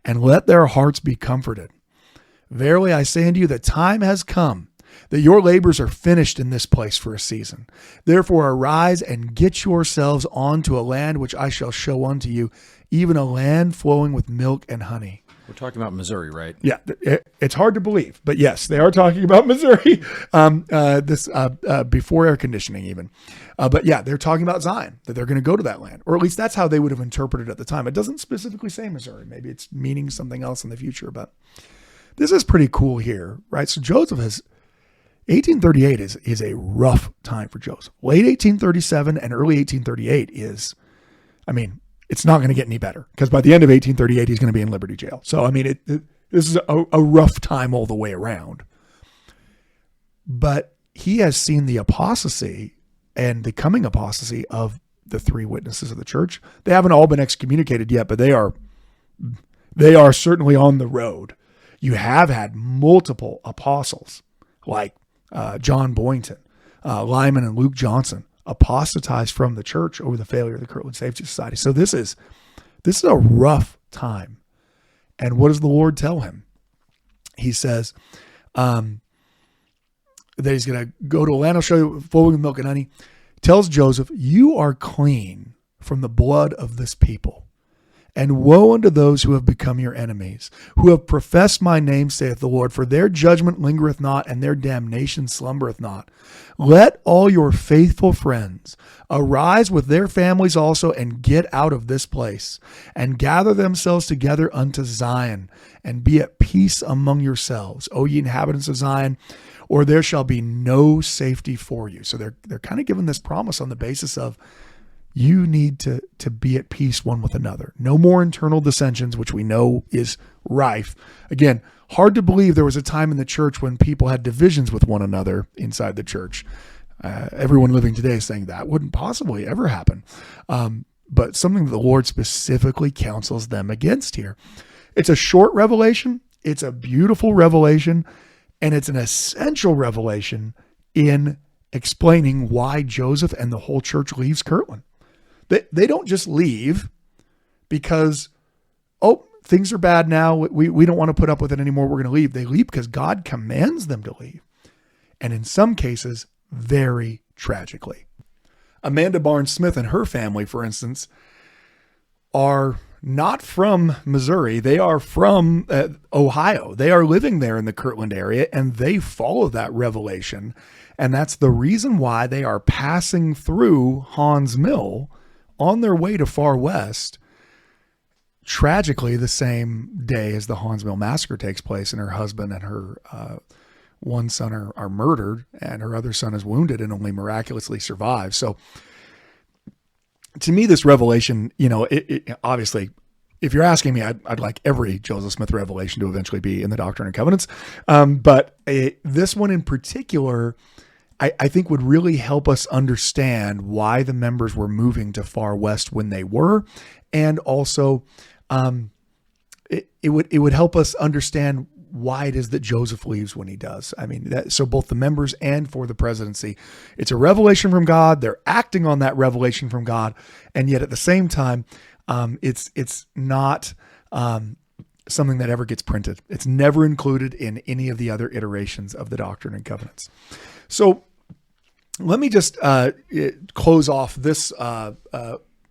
and let their hearts be comforted. Verily I say unto you, the time has come that your labors are finished in this place for a season. Therefore arise and get yourselves on to a land which I shall show unto you, even a land flowing with milk and honey. We're talking about Missouri, right? Yeah, it's hard to believe, but yes, they are talking about Missouri. Before air conditioning, even. But yeah, they're talking about Zion, that they're going to go to that land, or at least that's how they would have interpreted it at the time. It doesn't specifically say Missouri. Maybe it's meaning something else in the future, but this is pretty cool here, right? So Joseph has 1838 is a rough time for Joseph. Late 1837 and early 1838 is, it's not going to get any better, because by the end of 1838, he's going to be in Liberty Jail. So, this is a rough time all the way around. But he has seen the apostasy and the coming apostasy of the three witnesses of the church. They haven't all been excommunicated yet, but they are certainly on the road. You have had multiple apostles like John Boynton, Lyman and Luke Johnson, apostatized from the church over the failure of the Kirtland Safety Society. So this is a rough time. And what does the Lord tell him? He says that he's going to go to a land I'll show you flowing with milk and honey. Tells Joseph, you are clean from the blood of this people. And woe unto those who have become your enemies, who have professed my name, saith the Lord, for their judgment lingereth not, and their damnation slumbereth not. Let all your faithful friends arise with their families also, and get out of this place, and gather themselves together unto Zion, and be at peace among yourselves, O ye inhabitants of Zion, or there shall be no safety for you. So they're kind of given this promise on the basis of, you need to be at peace one with another. No more internal dissensions, which we know is rife. Again, hard to believe there was a time in the church when people had divisions with one another inside the church. Everyone living today is saying that wouldn't possibly ever happen. But something that the Lord specifically counsels them against here. It's a short revelation. It's a beautiful revelation. And it's an essential revelation in explaining why Joseph and the whole church leaves Kirtland. They don't just leave because, things are bad now. We don't want to put up with it anymore. We're going to leave. They leave because God commands them to leave. And in some cases, very tragically. Amanda Barnes Smith and her family, for instance, are not from Missouri. They are from Ohio. They are living there in the Kirtland area, and they follow that revelation. And that's the reason why they are passing through Haun's Mill on their way to Far West, tragically the same day as the Haun's Mill massacre takes place, and her husband and her one son are murdered, and her other son is wounded and only miraculously survives. So to me, this revelation, it obviously, if you're asking me, I'd like every Joseph Smith revelation to eventually be in the Doctrine and Covenants. But this one in particular, I think would really help us understand why the members were moving to Far West when they were. And also, it would help us understand why it is that Joseph leaves when he does. I mean, so both the members and for the presidency, it's a revelation from God. They're acting on that revelation from God. And yet at the same time, it's not something that ever gets printed. It's never included in any of the other iterations of the Doctrine and Covenants. So let me just close off this.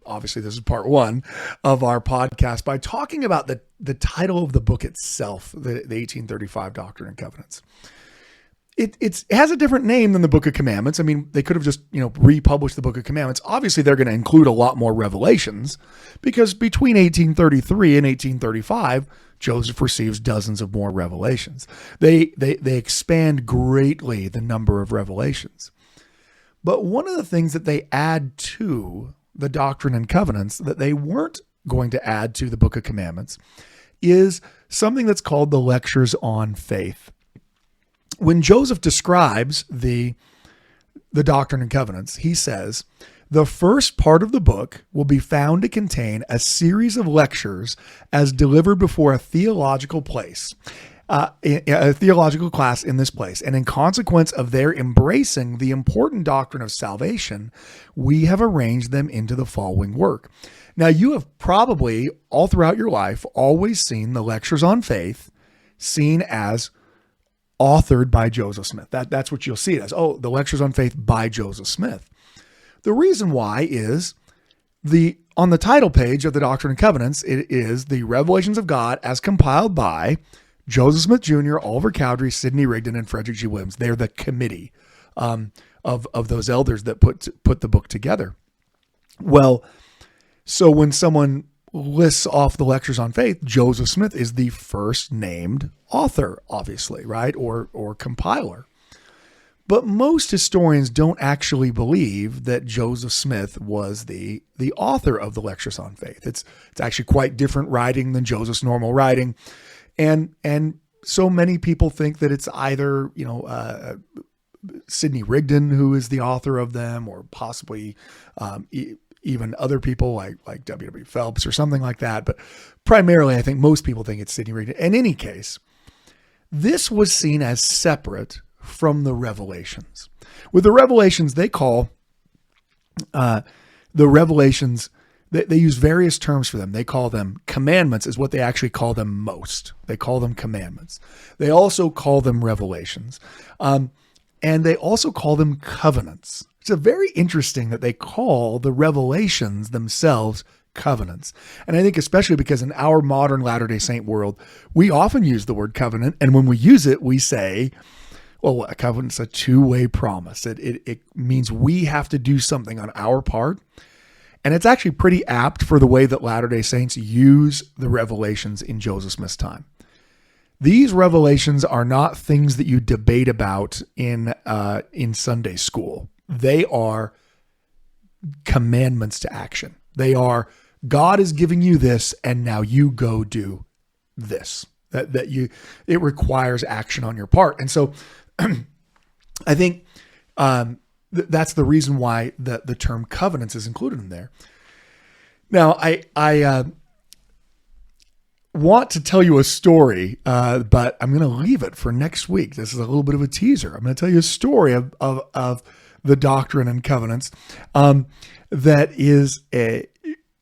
Obviously, this is part one of our podcast by talking about the title of the book itself, the 1835 Doctrine and Covenants. It has a different name than the Book of Commandments. I mean, they could have just, republished the Book of Commandments. Obviously, they're going to include a lot more revelations because between 1833 and 1835, Joseph receives dozens of more revelations. They expand greatly the number of revelations. But one of the things that they add to the Doctrine and Covenants that they weren't going to add to the Book of Commandments is something that's called the Lectures on Faith. When Joseph describes the Doctrine and Covenants, he says, the first part of the book will be found to contain a series of lectures as delivered before a theological place, a theological class in this place. And in consequence of their embracing the important doctrine of salvation, we have arranged them into the following work. Now, you have probably all throughout your life always seen the Lectures on Faith seen as authored by Joseph Smith. That's what you'll see it as. Oh, the Lectures on Faith by Joseph Smith. The reason why is on the title page of the Doctrine and Covenants, it is the Revelations of God as compiled by Joseph Smith Jr., Oliver Cowdery, Sidney Rigdon, and Frederick G. Williams. They're the committee of those elders that put the book together. Well, so when someone lists off the Lectures on Faith, Joseph Smith is the first named author, obviously, right? Or compiler. But most historians don't actually believe that Joseph Smith was the author of the Lectures on Faith. It's actually quite different writing than Joseph's normal writing. And so many people think that it's either, Sidney Rigdon, who is the author of them, or possibly even other people like W.W. Phelps or something like that. But primarily, I think most people think it's Sidney Rigdon. In any case, this was seen as separate from the Revelations. With the Revelations, they call the Revelations, they use various terms for them. They call them commandments, is what they actually call them most. They call them commandments. They also call them revelations. And they also call them covenants. It's very interesting that they call the revelations themselves covenants. And I think especially because in our modern Latter-day Saint world, we often use the word covenant. And when we use it, we say, well, a covenant's a two-way promise. It means we have to do something on our part. And it's actually pretty apt for the way that Latter-day Saints use the revelations in Joseph Smith's time. These revelations are not things that you debate about in Sunday school. They are commandments to action. They are, God is giving you this, and now you go do this. It requires action on your part. And so I think that's the reason why the term covenants is included in there. Now, I want to tell you a story, but I'm going to leave it for next week. This is a little bit of a teaser. I'm going to tell you a story of the Doctrine and Covenants that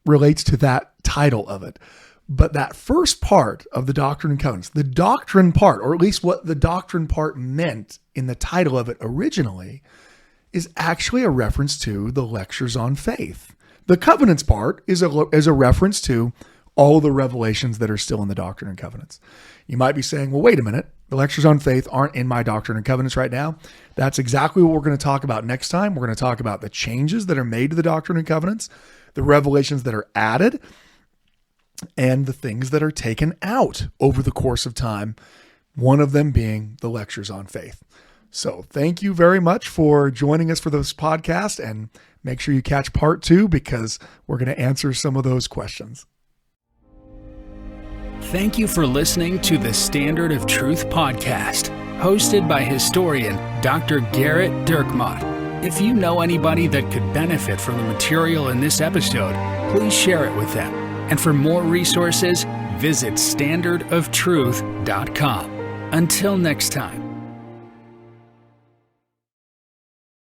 relates to that title of it. But that first part of the Doctrine and Covenants, the doctrine part, or at least what the doctrine part meant in the title of it originally, is actually a reference to the Lectures on Faith The covenants part is a reference to all the revelations that are still in the Doctrine and Covenants. You might be saying, well, wait a minute. The lectures on faith aren't in my Doctrine and Covenants right now. That's exactly what we're going to talk about next time. We're going to talk about the changes that are made to the Doctrine and Covenants, the revelations that are added, and the things that are taken out over the course of time, one of them being the lectures on faith. So thank you very much for joining us for this podcast, and make sure you catch part 2 because we're going to answer some of those questions. Thank you for listening to the Standard of Truth podcast, hosted by historian Dr. Garrett Dirkmott. If you know anybody that could benefit from the material in this episode, please share it with them. And for more resources, visit standardoftruth.com. Until next time.